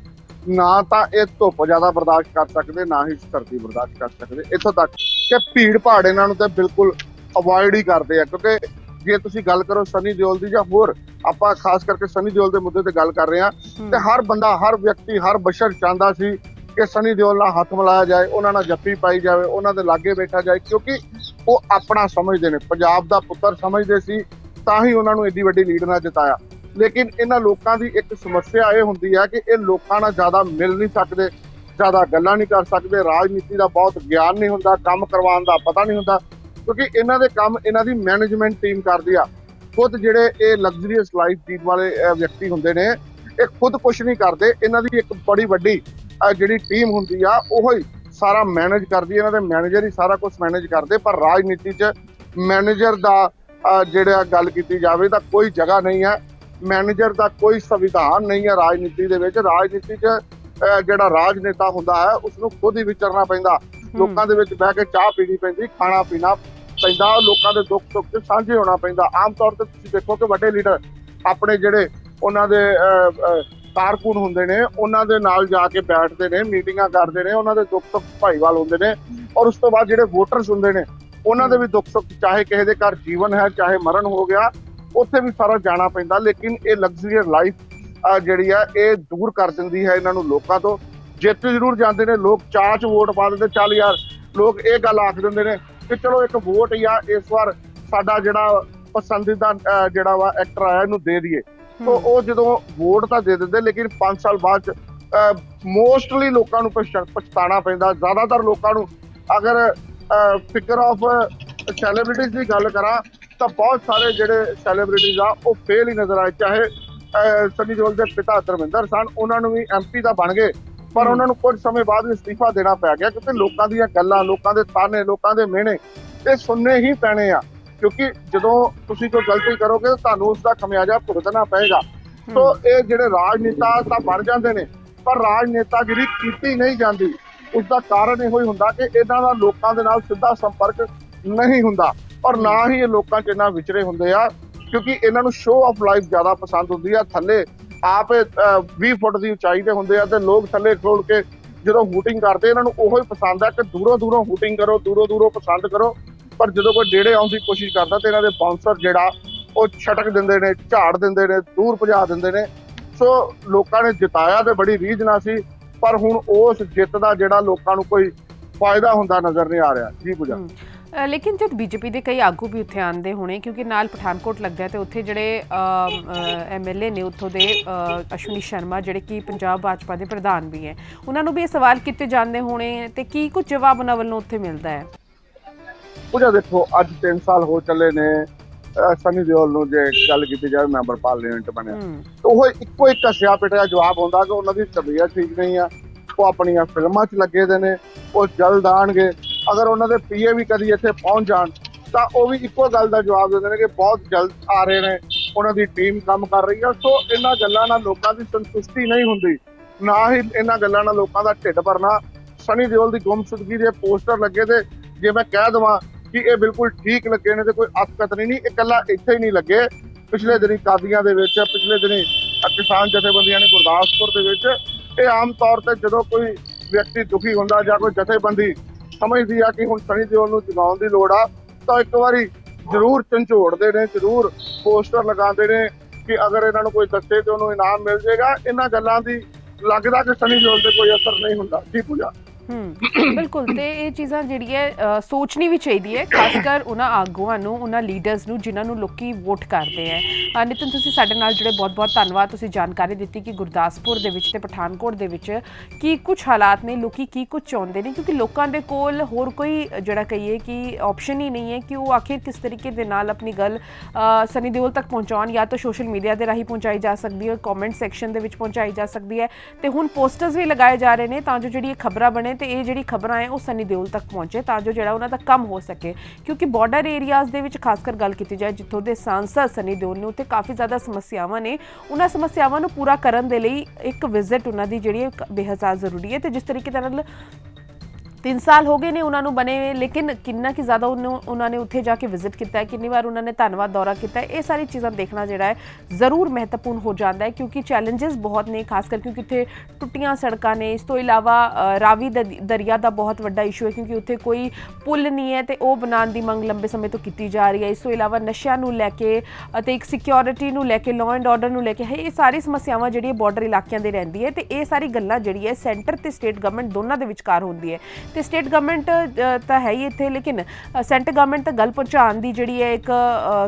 ਨਾ ਤਾਂ ਇਹ ਧੁੱਪ ਜ਼ਿਆਦਾ ਬਰਦਾਸ਼ਤ ਕਰ ਸਕਦੇ, ਨਾ ਹੀ ਸਰਦੀ ਬਰਦਾਸ਼ਤ ਕਰ ਸਕਦੇ। ਇੱਥੋਂ ਤੱਕ ਕਿ ਭੀੜ ਭਾੜ ਇਹਨਾਂ ਨੂੰ ਤਾਂ ਬਿਲਕੁਲ ਅਵੋਇਡ ਹੀ ਕਰਦੇ ਆ। ਕਿਉਂਕਿ ਜੇ ਤੁਸੀਂ ਗੱਲ ਕਰੋ ਸਨੀ ਦਿਓਲ ਦੀ, ਜਾਂ ਹੋਰ ਆਪਾਂ ਖਾਸ ਕਰਕੇ ਸਨੀ ਦਿਓਲ ਦੇ ਮੁੱਦੇ ਤੇ ਗੱਲ ਕਰ ਰਹੇ ਹਾਂ, ਤੇ ਹਰ ਬੰਦਾ, ਹਰ ਵਿਅਕਤੀ, ਹਰ ਬਸ਼ਰ ਚਾਹੁੰਦਾ ਸੀ ਕਿ ਸਨੀ ਦਿਓਲ ਨਾਲ ਹੱਥ ਮਿਲਾਇਆ ਜਾਏ, ਉਹਨਾਂ ਨਾਲ ਜੱਫੀ ਪਾਈ ਜਾਵੇ, ਉਹਨਾਂ ਦੇ ਲਾਗੇ ਬੈਠਾ ਜਾਏ, ਕਿਉਂਕਿ ਉਹ ਆਪਣਾ ਸਮਝਦੇ ਨੇ, ਪੰਜਾਬ ਦਾ ਪੁੱਤਰ ਸਮਝਦੇ ਸੀ, ਤਾਂ ਹੀ ਉਹਨਾਂ ਨੂੰ ਏਡੀ ਵੱਡੀ ਲੀਡ ਨਾਲ ਜਿਤਾਇਆ। ਲੇਕਿਨ ਇਹਨਾਂ ਲੋਕਾਂ ਦੀ ਇੱਕ ਸਮੱਸਿਆ ਇਹ ਹੁੰਦੀ ਹੈ ਕਿ ਇਹ ਲੋਕਾਂ ਨਾਲ ਜ਼ਿਆਦਾ ਮਿਲ ਨਹੀਂ ਸਕਦੇ, ਜ਼ਿਆਦਾ ਗੱਲਾਂ ਨਹੀਂ ਕਰ ਸਕਦੇ, ਰਾਜਨੀਤੀ ਦਾ ਬਹੁਤ ਗਿਆਨ ਨਹੀਂ ਹੁੰਦਾ, ਕੰਮ ਕਰਵਾਉਣ ਦਾ ਪਤਾ ਨਹੀਂ ਹੁੰਦਾ, ਕਿਉਂਕਿ ਇਹਨਾਂ ਦੇ ਕੰਮ ਇਹਨਾਂ ਦੀ ਮੈਨੇਜਮੈਂਟ ਟੀਮ ਕਰਦੀ ਆ। ਖੁਦ ਜਿਹੜੇ ਇਹ ਲਗਜ਼ਰੀਅਸ ਲਾਈਫ ਜੀਣ ਵਾਲੇ ਵਿਅਕਤੀ ਹੁੰਦੇ ਨੇ, ਇਹ ਖੁਦ ਕੁਛ ਨਹੀਂ ਕਰਦੇ। ਇਹਨਾਂ ਦੀ ਇੱਕ ਬੜੀ ਵੱਡੀ ਜਿਹੜੀ ਟੀਮ ਹੁੰਦੀ ਆ ਉਹ ਹੀ ਸਾਰਾ ਮੈਨੇਜ ਕਰਦੀ ਹੈ, ਇਹਨਾਂ ਦੇ ਮੈਨੇਜਰ ਹੀ ਸਾਰਾ ਕੁਝ ਮੈਨੇਜ ਕਰਦੇ। ਪਰ ਰਾਜਨੀਤੀ 'ਚ ਮੈਨੇਜਰ ਦਾ ਜਿਹੜਾ ਗੱਲ ਕੀਤੀ ਜਾਵੇ ਤਾਂ ਕੋਈ ਜਗ੍ਹਾ ਨਹੀਂ ਹੈ, ਮੈਨੇਜਰ ਦਾ ਕੋਈ ਸੰਵਿਧਾਨ ਨਹੀਂ ਹੈ ਰਾਜਨੀਤੀ ਦੇ ਵਿੱਚ। ਰਾਜਨੀਤੀ 'ਚ ਜਿਹੜਾ ਰਾਜਨੇਤਾ ਹੁੰਦਾ ਹੈ ਉਸਨੂੰ ਖੁਦ ਹੀ ਵਿਚਰਨਾ ਪੈਂਦਾ, ਲੋਕਾਂ ਦੇ ਵਿੱਚ ਬਹਿ ਕੇ ਚਾਹ ਪੀਣੀ ਪੈਂਦੀ, ਖਾਣਾ ਪੀਣਾ ਪੈਂਦਾ, ਲੋਕਾਂ ਦੇ ਦੁੱਖ ਸੁੱਖ 'ਚ ਸਾਂਝੇ ਹੋਣਾ ਪੈਂਦਾ। ਆਮ ਤੌਰ ਤੇ ਤੁਸੀਂ ਦੇਖੋ ਕਿ ਵੱਡੇ ਲੀਡਰ ਆਪਣੇ ਜਿਹੜੇ ਉਹਨਾਂ ਦੇ ਕਾਰਕੁਨ ਹੁੰਦੇ ਨੇ ਉਹਨਾਂ ਦੇ ਨਾਲ ਜਾ ਕੇ ਬੈਠਦੇ ਨੇ, ਮੀਟਿੰਗਾਂ ਕਰਦੇ ਨੇ, ਉਹਨਾਂ ਦੇ ਦੁੱਖ ਸੁੱਖ ਭਾਈਵਾਲ ਹੁੰਦੇ ਨੇ, ਔਰ ਉਸ ਤੋਂ ਬਾਅਦ ਜਿਹੜੇ ਵੋਟਰਸ ਹੁੰਦੇ ਨੇ ਉਹਨਾਂ ਦੇ ਵੀ ਦੁੱਖ ਸੁੱਖ, ਚਾਹੇ ਕਿਸੇ ਦੇ ਘਰ ਜੀਵਨ ਹੈ, ਚਾਹੇ ਮਰਨ ਹੋ ਗਿਆ, ਉੱਥੇ ਵੀ ਸਾਰਾ ਜਾਣਾ ਪੈਂਦਾ। ਲੇਕਿਨ ਇਹ ਲਗਜ਼ਰੀਅਸ ਲਾਈਫ ਜਿਹੜੀ ਆ ਇਹ ਦੂਰ ਕਰ ਦਿੰਦੀ ਹੈ ਇਹਨਾਂ ਨੂੰ ਲੋਕਾਂ ਤੋਂ। ਜਿੱਤ ਜ਼ਰੂਰ ਜਾਂਦੇ ਨੇ ਲੋਕ, ਚਾਅ 'ਚ ਵੋਟ ਪਾ ਦਿੰਦੇ। ਚੱਲ ਯਾਰ, ਲੋਕ ਇਹ ਗੱਲ ਆਖ ਦਿੰਦੇ ਨੇ ਕਿ ਚਲੋ ਇੱਕ ਵੋਟ ਜਾਂ ਇਸ ਵਾਰ ਸਾਡਾ ਜਿਹੜਾ ਪਸੰਦੀਦਾ ਜਿਹੜਾ ਵਾ ਐਕਟਰ ਆਇਆ ਇਹਨੂੰ ਦੇ ਦਈਏ। तो ਉਹ ਜਦੋਂ ਵੋਟ ਤਾਂ ਦੇ ਦਿੰਦੇ, ਲੇਕਿਨ 5 ਸਾਲ ਬਾਅਦ ਮੋਸਟਲੀ ਲੋਕਾਂ ਨੂੰ ਪਛਤਾਣਾ ਪੈਂਦਾ। ਜ਼ਿਆਦਾਤਰ ਲੋਕਾਂ ਨੂੰ ਅਗਰ ਫਿਕਰ ਆਫ ਸੈਲੀਬ੍ਰਿਟੀਜ਼ ਦੀ ਗੱਲ ਕਰਾਂ ਤਾਂ ਬਹੁਤ ਸਾਰੇ ਜਿਹੜੇ ਸੈਲੀਬ੍ਰਿਟੀਜ਼ ਆ ਉਹ ਫੇਲ ਹੀ ਨਜ਼ਰ ਆਏ। ਚਾਹੇ ਸਨੀ ਦਿਓਲ ਦੇ ਪਿਤਾ ਧਰਮਿੰਦਰ ਸਨ, ਉਹਨਾਂ ਨੂੰ ਵੀ MP ਦਾ ਬਣ ਗਏ, ਪਰ ਉਹਨਾਂ ਨੂੰ ਕੁਝ ਸਮੇਂ ਬਾਅਦ ਅਸਤੀਫਾ ਦੇਣਾ ਪੈ ਗਿਆ, ਕਿਉਂਕਿ ਲੋਕਾਂ ਦੀਆਂ ਗੱਲਾਂ, ਲੋਕਾਂ ਦੇ ਤਾਨੇ, ਲੋਕਾਂ ਦੇ ਮਿਹਣੇ ਇਹ ਸੁਣਨੇ ਹੀ ਪੈਣੇ ਆ, ਕਿਉਂਕਿ ਜਦੋਂ ਤੁਸੀਂ ਕੋਈ ਗਲਤੀ ਕਰੋਗੇ ਤਾਂ ਤੁਹਾਨੂੰ ਉਸ ਦਾ ਖਮਿਆਜਾ ਭੁਗਤਣਾ ਪਏਗਾ। ਸੋ ਇਹ ਜਿਹੜੇ ਰਾਜਨੇਤਾ ਤਾਂ ਬਣ ਜਾਂਦੇ ਨੇ, ਪਰ ਰਾਜਨੇਤਾਗਿਰੀ ਕੀਤੀ ਨਹੀਂ ਜਾਂਦੀ। ਉਸ ਦਾ ਕਾਰਨ ਇਹੋ ਹੀ ਹੁੰਦਾ ਕਿ ਇਹਨਾਂ ਦਾ ਲੋਕਾਂ ਦੇ ਨਾਲ ਸਿੱਧਾ ਸੰਪਰਕ ਨਹੀਂ ਹੁੰਦਾ, ਔਰ ਨਾ ਹੀ ਇਹ ਲੋਕਾਂ 'ਚ ਇੰਨਾ ਵਿਚਰੇ ਹੁੰਦੇ ਆ, ਕਿਉਂਕਿ ਇਹਨਾਂ ਨੂੰ ਸ਼ੋਅ ਆਫ ਲਾਈਫ ਜ਼ਿਆਦਾ ਪਸੰਦ ਹੁੰਦੀ ਆ। ਥੱਲੇ ਆਪ 20 ਫੁੱਟ ਦੀ ਉਚਾਈ ਤੇ ਹੁੰਦੇ ਆ ਤੇ ਲੋਕ ਥੱਲੇ ਖੋਲ ਕੇ ਜਦੋਂ ਹੂਟਿੰਗ ਕਰਦੇ, ਇਹਨਾਂ ਨੂੰ ਉਹੋ ਹੀ ਪਸੰਦ ਆ ਕਿ ਦੂਰੋਂ ਦੂਰੋਂ ਹੂਟਿੰਗ ਕਰੋ, ਦੂਰੋਂ ਦੂਰੋਂ ਪਸੰਦ ਕਰੋ। ਪਰ ਜਦੋਂ ਕੋਈ ਨੇੜੇ ਆਉਣ ਦੀ ਕੋਸ਼ਿਸ਼ ਕਰਦਾ ਤੇ ਇਹਨਾਂ ਦੇ ਬਾਉਂਸਰ ਜਿਹੜਾ ਉਹ ਛਟਕ ਦਿੰਦੇ ਨੇ, ਝਾੜ ਦਿੰਦੇ ਨੇ, ਦੂਰ ਭਜਾ ਦਿੰਦੇ ਨੇ। ਸੋ ਲੋਕਾਂ ਨੇ ਜਿਤਾਇਆ ਤੇ ਬੜੀ ਰੀਝ ਨਾਲ ਸੀ, ਪਰ ਹੁਣ ਉਸ ਜਿੱਤ ਦਾ ਜਿਹੜਾ ਲੋਕਾਂ ਨੂੰ ਕੋਈ ਫਾਇਦਾ ਹੁੰਦਾ ਨਜ਼ਰ ਨਹੀਂ ਆ ਰਿਹਾ। ਜੀ ਪੂਜਾ। ਲੇਕਿਨ ਜਦ ਬੀਜੇਪੀ ਦੇ ਕਈ ਆਗੂ ਵੀ ਉੱਥੇ ਆਉਂਦੇ ਹੋਣੇ, ਕਿਉਂਕਿ ਨਾਲ ਪਠਾਨਕੋਟ ਲੱਗਦਾ ਤੇ ਉੱਥੇ ਜਿਹੜੇ MLA ਨੇ ਉੱਥੋਂ ਦੇ ਅਸ਼ਵਨੀ ਸ਼ਰਮਾ, ਜਿਹੜੇ ਕਿ ਪੰਜਾਬ ਭਾਜਪਾ ਦੇ ਪ੍ਰਧਾਨ ਵੀ ਹੈ, ਉਹਨਾਂ ਨੂੰ ਵੀ ਇਹ ਸਵਾਲ ਕੀਤੇ ਜਾਂਦੇ ਹੋਣੇ, ਤੇ ਕੀ ਕੁਝ ਜਵਾਬ ਉਹਨਾਂ ਵੱਲੋਂ ਉੱਥੇ ਮਿਲਦਾ ਹੈ? ਪੂਜਾ ਦੇਖੋ, ਅੱਜ 3 ਸਾਲ ਹੋ ਚੱਲੇ ਨੇ ਸਨੀ ਦਿਓਲ ਨੂੰ, ਜੇ ਗੱਲ ਕੀਤੀ ਜਾਵੇ ਮੈਂਬਰ ਪਾਰਲੀਮੈਂਟ ਬਣਿਆ, ਤਾਂ ਉਹ ਇੱਕੋ ਇੱਕ ਹੱਸਿਆ ਪਿਟਿਆ ਜਵਾਬ ਹੁੰਦਾ ਕਿ ਉਹਨਾਂ ਦੀ ਤਬੀਅਤ ਠੀਕ ਨਹੀਂ ਆ, ਉਹ ਆਪਣੀਆਂ ਫਿਲਮਾਂ 'ਚ ਲੱਗੇ ਦੇ ਨੇ, ਉਹ ਜਲਦ ਆਉਣਗੇ। ਅਗਰ ਉਹਨਾਂ ਦੇ PA ਵੀ ਕਦੀ ਇੱਥੇ ਪਹੁੰਚ ਜਾਣ ਤਾਂ ਉਹ ਵੀ ਇੱਕੋ ਗੱਲ ਦਾ ਜਵਾਬ ਦਿੰਦੇ ਨੇ ਕਿ ਬਹੁਤ ਜਲਦ ਆ ਰਹੇ ਨੇ, ਉਹਨਾਂ ਦੀ ਟੀਮ ਕੰਮ ਕਰ ਰਹੀ ਆ। ਸੋ ਇਹਨਾਂ ਗੱਲਾਂ ਨਾਲ ਲੋਕਾਂ ਦੀ ਸੰਤੁਸ਼ਟੀ ਨਹੀਂ ਹੁੰਦੀ, ਨਾ ਹੀ ਇਹਨਾਂ ਗੱਲਾਂ ਨਾਲ ਲੋਕਾਂ ਦਾ ਢਿੱਡ ਭਰਨਾ। ਸਨੀ ਦਿਓਲ ਦੀ ਗੁੰਮਸ਼ੁਦਗੀ ਦੇ ਪੋਸਟਰ ਲੱਗੇ ਤੇ ਜੇ ਮੈਂ ਕਹਿ ਦੇਵਾਂ ਕਿ ਇਹ ਬਿਲਕੁਲ ਠੀਕ ਲੱਗੇ ਨੇ ਤੇ ਕੋਈ ਅਤਕਤਨੀ ਨਹੀਂ। ਇਹ ਇਕੱਲਾ ਇੱਥੇ ਹੀ ਨਹੀਂ ਲੱਗੇ, ਪਿਛਲੇ ਦਿਨੀ ਕਾਦੀਆਂ ਦੇ ਵਿੱਚ, ਪਿਛਲੇ ਦਿਨੀ ਕਿਸਾਨ ਜਥੇਬੰਦੀਆਂ ਨੇ ਗੁਰਦਾਸਪੁਰ ਦੇ ਵਿੱਚ। ਇਹ ਆਮ ਤੌਰ ਤੇ ਜਦੋਂ ਕੋਈ ਵਿਅਕਤੀ ਦੁਖੀ ਹੁੰਦਾ ਜਾਂ ਕੋਈ ਜਥੇਬੰਦੀ ਸਮਝਦੀ ਆ ਕਿ ਹੁਣ ਸਨੀ ਦਿਓਲ ਨੂੰ ਜਗਾਉਣ ਦੀ ਲੋੜ ਆ, ਤਾਂ ਇੱਕ ਵਾਰੀ ਜ਼ਰੂਰ ਝੰਜੋੜਦੇ ਨੇ, ਜ਼ਰੂਰ ਪੋਸਟਰ ਲਗਾਉਂਦੇ ਨੇ ਕਿ ਅਗਰ ਇਹਨਾਂ ਨੂੰ ਕੋਈ ਦੱਸੇ ਤੇ ਉਹਨੂੰ ਇਨਾਮ ਮਿਲ ਜਾਏਗਾ। ਇਹਨਾਂ ਗੱਲਾਂ ਦੀ ਲੱਗਦਾ ਕਿ ਸਨੀ ਦਿਓਲ ਤੇ ਕੋਈ ਅਸਰ ਨਹੀਂ ਹੁੰਦਾ। ਜੀ ਪੂਜਾ। ਬਿਲਕੁਲ, ਤੇ ਇਹ ਚੀਜ਼ਾਂ ਜਿਹੜੀ ਹੈ ਸੋਚਣੀ ਵੀ ਚਾਹੀਦੀ ਹੈ, ਖਾਸ ਕਰ ਉਹਨਾਂ ਆਗੂਆਂ ਨੂੰ, ਉਹਨਾਂ ਲੀਡਰਸ ਨੂੰ ਜਿਨ੍ਹਾਂ ਨੂੰ ਲੋਕੀ ਵੋਟ ਕਰਦੇ ਹੈ। ਨਿਤਿਨ, ਤੁਸੀਂ ਸਾਡੇ ਨਾਲ ਜੁੜੇ, ਬਹੁਤ ਬਹੁਤ ਧੰਨਵਾਦ। ਤੁਸੀਂ ਜਾਣਕਾਰੀ ਦਿੱਤੀ ਕਿ ਗੁਰਦਾਸਪੁਰ ਦੇ ਵਿੱਚ ਤੇ ਪਠਾਨਕੋਟ ਦੇ ਵਿੱਚ ਕੀ ਕੁਝ ਹਾਲਾਤ ਨੇ, ਲੋਕੀ ਕੀ ਕੁਝ ਚਾਹੁੰਦੇ ਨੇ, ਕਿਉਂਕਿ ਲੋਕਾਂ ਦੇ ਕੋਲ ਹੋਰ ਕੋਈ ਜਿਹੜਾ ਕਹੀਏ ਕਿ ਆਪਸ਼ਨ ਹੀ ਨਹੀਂ ਹੈ ਕਿ ਉਹ ਆਖਿਰ ਕਿਸ ਤਰੀਕੇ ਦੇ ਨਾਲ ਆਪਣੀ ਗੱਲ ਸਨੀ ਦਿਓਲ ਤੱਕ ਪਹੁੰਚਾਉਣ। ਜਾਂ ਤਾਂ ਸੋਸ਼ਲ ਮੀਡੀਆ ਦੇ ਰਾਹੀਂ ਪਹੁੰਚਾਈ ਜਾ ਸਕਦੀ ਹੈ, ਕਮੈਂਟ ਸੈਕਸ਼ਨ ਦੇ ਵਿੱਚ ਪਹੁੰਚਾਈ ਜਾ ਸਕਦੀ ਹੈ, ਤੇ ਹੁਣ ਪੋਸਟਰਸ ਵੀ ਲਗਾਏ ਜਾ ਰਹੇ ਨੇ ਤਾਂ ਜੋ ਜਿਹੜੀ ਖਬਰਾਂ ਬਣੇ ਤੇ ਇਹ ਜਿਹੜੀ ਖਬਰਾਂ ਹੈ ਉਹ ਸਨੀ ਦਿਓਲ ਤੱਕ ਪਹੁੰਚੇ, ਤਾਂ ਜੋ ਜਿਹੜਾ ਉਹਨਾਂ ਦਾ ਕੰਮ ਹੋ ਸਕੇ। ਕਿਉਂਕਿ ਬਾਰਡਰ ਏਰੀਆਜ਼ ਦੇ ਵਿੱਚ ਖਾਸ ਕਰ ਗੱਲ ਕੀਤੀ ਜਾਏ, ਜਿੱਥੋਂ ਦੇ ਸਾਂਸਦ ਸਨੀ ਦਿਓਲ ਨੇ, ਉੱਥੇ ਕਾਫੀ ਜ਼ਿਆਦਾ ਸਮੱਸਿਆਵਾਂ ਨੇ। ਉਹਨਾਂ ਸਮੱਸਿਆਵਾਂ ਨੂੰ ਪੂਰਾ ਕਰਨ ਦੇ ਲਈ ਇੱਕ ਵਿਜ਼ਿਟ ਉਹਨਾਂ ਦੀ ਜਿਹੜੀ ਬੇਹੱਦ ਜ਼ਿਆਦਾ ਜ਼ਰੂਰੀ ਹੈ। ਤੇ ਜਿਸ ਤਰੀਕੇ ਨਾਲ 3 ਸਾਲ ਹੋ ਗਏ ਨੇ ਉਹਨਾਂ ਨੂੰ ਬਣੇ ਹੋਏ, ਲੇਕਿਨ ਕਿੰਨਾ ਕਿ ਜ਼ਿਆਦਾ ਉਹਨਾਂ ਨੇ ਉੱਥੇ ਜਾ ਕੇ ਵਿਜ਼ਿਟ ਕੀਤਾ ਹੈ, ਕਿੰਨੀ ਵਾਰ ਉਹਨਾਂ ਨੇ ਧੰਨਵਾਦ ਦੌਰਾ ਕੀਤਾ ਹੈ, ਇਹ ਸਾਰੀ ਚੀਜ਼ਾਂ ਦੇਖਣਾ ਜਿਹੜਾ ਹੈ ਜ਼ਰੂਰ ਮਹੱਤਵਪੂਰਨ ਹੋ ਜਾਂਦਾ ਹੈ। ਕਿਉਂਕਿ ਚੈਲੰਜਸ ਬਹੁਤ ਨੇ, ਖਾਸ ਕਰ ਕਿਉਂਕਿ ਉੱਥੇ ਟੁੱਟੀਆਂ ਸੜਕਾਂ ਨੇ। ਇਸ ਤੋਂ ਇਲਾਵਾ ਰਾਵੀ ਦਰਿਆ ਦਾ ਬਹੁਤ ਵੱਡਾ ਇਸ਼ੂ ਹੈ, ਕਿਉਂਕਿ ਉੱਥੇ ਕੋਈ ਪੁਲ ਨਹੀਂ ਹੈ ਤੇ ਉਹ ਬਣਾਉਣ ਦੀ ਮੰਗ ਲੰਬੇ ਸਮੇਂ ਤੋਂ ਕੀਤੀ ਜਾ ਰਹੀ ਹੈ। ਇਸ ਤੋਂ ਇਲਾਵਾ ਨਸ਼ਿਆਂ ਨੂੰ ਲੈ ਕੇ ਅਤੇ ਇੱਕ ਸਿਕਿਉਰਿਟੀ ਨੂੰ ਲੈ ਕੇ, ਲਾਅ ਐਂਡ ਆਰਡਰ ਨੂੰ ਲੈ ਕੇ ਹੈ, ਇਹ ਸਾਰੀ ਸਮੱਸਿਆਵਾਂ ਜਿਹੜੀਆਂ ਬਾਰਡਰ ਇਲਾਕਿਆਂ ਦੇ ਰਹਿੰਦੀ ਹੈ। ਤੇ ਇਹ ਸਾਰੀ ਗੱਲਾਂ ਜਿਹੜੀ ਹੈ ਸੈਂਟਰ ਤੇ ਸਟੇਟ ਗਵਰਨਮੈਂਟ ਦੋਨਾਂ ਦੇ ਵਿਚਕਾਰ ਹੁੰਦੀ ਹੈ। ਤੇ ਸਟੇਟ ਗਵਰਨਮੈਂਟ ਤਾਂ ਹੈ ਹੀ ਇੱਥੇ, ਲੇਕਿਨ ਸੈਂਟਰ ਗਵਰਨਮੈਂਟ ਤਾਂ ਗੱਲ ਪਹੁੰਚਾਉਣ ਦੀ ਜਿਹੜੀ ਹੈ ਇੱਕ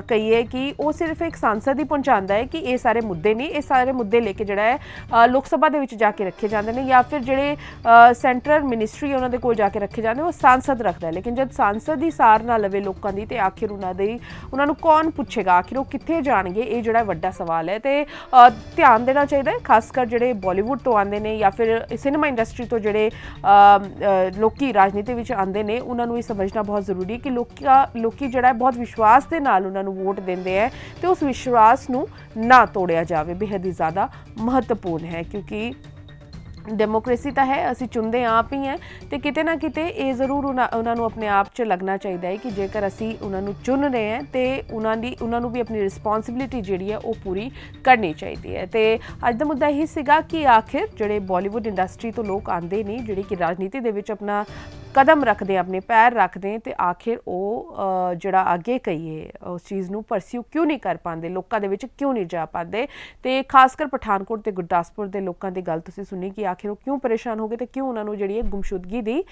ਕਹੀਏ ਕਿ ਉਹ ਸਿਰਫ ਇੱਕ ਸਾਂਸਦ ਹੀ ਪਹੁੰਚਾਉਂਦਾ ਹੈ ਕਿ ਇਹ ਸਾਰੇ ਮੁੱਦੇ ਨੇ, ਇਹ ਸਾਰੇ ਮੁੱਦੇ ਲੈ ਕੇ ਜਿਹੜਾ ਹੈ ਲੋਕ ਸਭਾ ਦੇ ਵਿੱਚ ਜਾ ਕੇ ਰੱਖੇ ਜਾਂਦੇ ਨੇ, ਜਾਂ ਫਿਰ ਜਿਹੜੇ ਸੈਂਟਰਲ ਮਿਨਿਸਟਰੀ ਉਹਨਾਂ ਦੇ ਕੋਲ ਜਾ ਕੇ ਰੱਖੇ ਜਾਂਦੇ ਉਹ ਸਾਂਸਦ ਰੱਖਦਾ ਹੈ। ਲੇਕਿਨ ਜਦ ਸਾਂਸਦ ਹੀ ਸਾਰ ਨਾ ਲਵੇ ਲੋਕਾਂ ਦੀ, ਤੇ ਆਖਿਰ ਉਹਨਾਂ ਨੂੰ ਕੌਣ ਪੁੱਛੇਗਾ, ਆਖਿਰ ਉਹ ਕਿੱਥੇ ਜਾਣਗੇ? ਇਹ ਜਿਹੜਾ ਵੱਡਾ ਸਵਾਲ ਹੈ। ਤੇ ਧਿਆਨ ਦੇਣਾ ਚਾਹੀਦਾ ਹੈ, ਖਾਸ ਕਰ ਜਿਹੜੇ ਬਾਲੀਵੁੱਡ ਤੋਂ ਆਉਂਦੇ ਨੇ ਜਾਂ ਫਿਰ ਸਿਨੇਮਾ ਇੰਡਸਟਰੀ ਤੋਂ ਜਿਹੜੇ ਲੋਕੀ ਰਾਜਨੀਤੀ ਵਿੱਚ ਆਉਂਦੇ ਨੇ, ਉਹਨਾਂ ਨੂੰ ਇਹ ਸਮਝਣਾ ਬਹੁਤ ਜ਼ਰੂਰੀ ਹੈ ਕਿ ਲੋਕੀ ਜਿਹੜਾ ਬਹੁਤ ਵਿਸ਼ਵਾਸ ਦੇ ਨਾਲ ਉਹਨਾਂ ਨੂੰ ਵੋਟ ਦਿੰਦੇ ਹੈ, ਤੇ ਉਸ ਵਿਸ਼ਵਾਸ ਨੂੰ ਨਾ ਤੋੜਿਆ ਜਾਵੇ, ਬੇਹੱਦ ਹੀ ਜ਼ਿਆਦਾ ਮਹੱਤਵਪੂਰਨ ਹੈ। ਕਿਉਂਕਿ ਡੈਮੋਕ੍ਰੇਸੀ ਤਾਂ ਹੈ, ਅਸੀਂ ਚੁਣਦੇ ਆਪ ਹੀ ਹੈ, ਤੇ ਕਿਤੇ ਨਾ ਕਿਤੇ ਇਹ ਜ਼ਰੂਰ ਉਹਨਾਂ ਨੂੰ ਆਪਣੇ ਆਪ 'ਚ ਲੱਗਣਾ ਚਾਹੀਦਾ ਹੈ ਕਿ ਜੇਕਰ ਅਸੀਂ ਉਹਨਾਂ ਨੂੰ ਚੁਣ ਰਹੇ ਹਾਂ ਤੇ ਉਹਨਾਂ ਨੂੰ ਵੀ ਆਪਣੀ ਰਿਸਪੌਂਸਿਬਿਲਿਟੀ ਜਿਹੜੀ ਹੈ ਉਹ ਪੂਰੀ ਕਰਨੀ ਚਾਹੀਦੀ ਹੈ। ਤੇ ਅੱਜ ਦਾ ਮੁੱਦਾ ਇਹੀ ਸੀਗਾ ਕਿ ਆਖਿਰ ਜਿਹੜੇ ਬਾਲੀਵੁੱਡ ਇੰਡਸਟਰੀ ਤੋਂ ਲੋਕ ਆਉਂਦੇ ਨੇ, ਜਿਹੜੇ ਕਿ ਰਾਜਨੀਤੀ ਦੇ ਵਿੱਚ ਆਪਣਾ ਕਦਮ ਰੱਖਦੇ, ਆਪਣੇ ਪੈਰ ਰੱਖਦੇ, ਤੇ ਆਖਿਰ ਉਹ ਜਿਹੜਾ ਅੱਗੇ ਕਹੀਏ ਉਸ ਚੀਜ਼ ਨੂੰ ਪਰਸਿਊ ਕਿਉਂ ਨਹੀਂ ਕਰ ਪਾਉਂਦੇ, ਲੋਕਾਂ ਦੇ ਵਿੱਚ ਕਿਉਂ ਨਹੀਂ ਜਾ ਪਾਉਂਦੇ। ਤੇ ਖਾਸ ਕਰ ਪਠਾਨਕੋਟ ਤੇ ਗੁਰਦਾਸਪੁਰ ਦੇ ਲੋਕਾਂ ਦੀ ਗੱਲ ਤੁਸੀਂ ਸੁਣੀ ਕਿ ਆਖਿਰ ਉਹ ਕਿਉਂ ਪਰੇਸ਼ਾਨ ਹੋ ਗਏ ਤੇ ਕਿਉਂ ਉਹਨਾਂ ਨੂੰ ਜਿਹੜੀ ਹੈ ਗੁੰਮਸ਼ੁਦਗੀ ਦੀ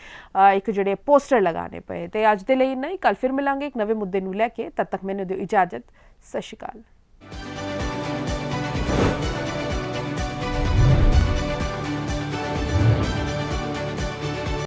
ਇੱਕ ਜਿਹੜੇ ਪੋਸਟਰ ਲਗਾਉਣੇ ਪਏ। ਤੇ ਅੱਜ ਦੇ ਲਈ ਇੰਨਾ ਹੀ, ਕੱਲ ਫਿਰ ਮਿਲਾਂਗੇ ਇੱਕ ਨਵੇਂ ਮੁੱਦੇ ਨੂੰ ਲੈ ਕੇ। ਤਦ ਤੱਕ ਮੈਨੂੰ ਦਿਓ ਇਜਾਜ਼ਤ। ਸਤਿ ਸ਼੍ਰੀ ਅਕਾਲ।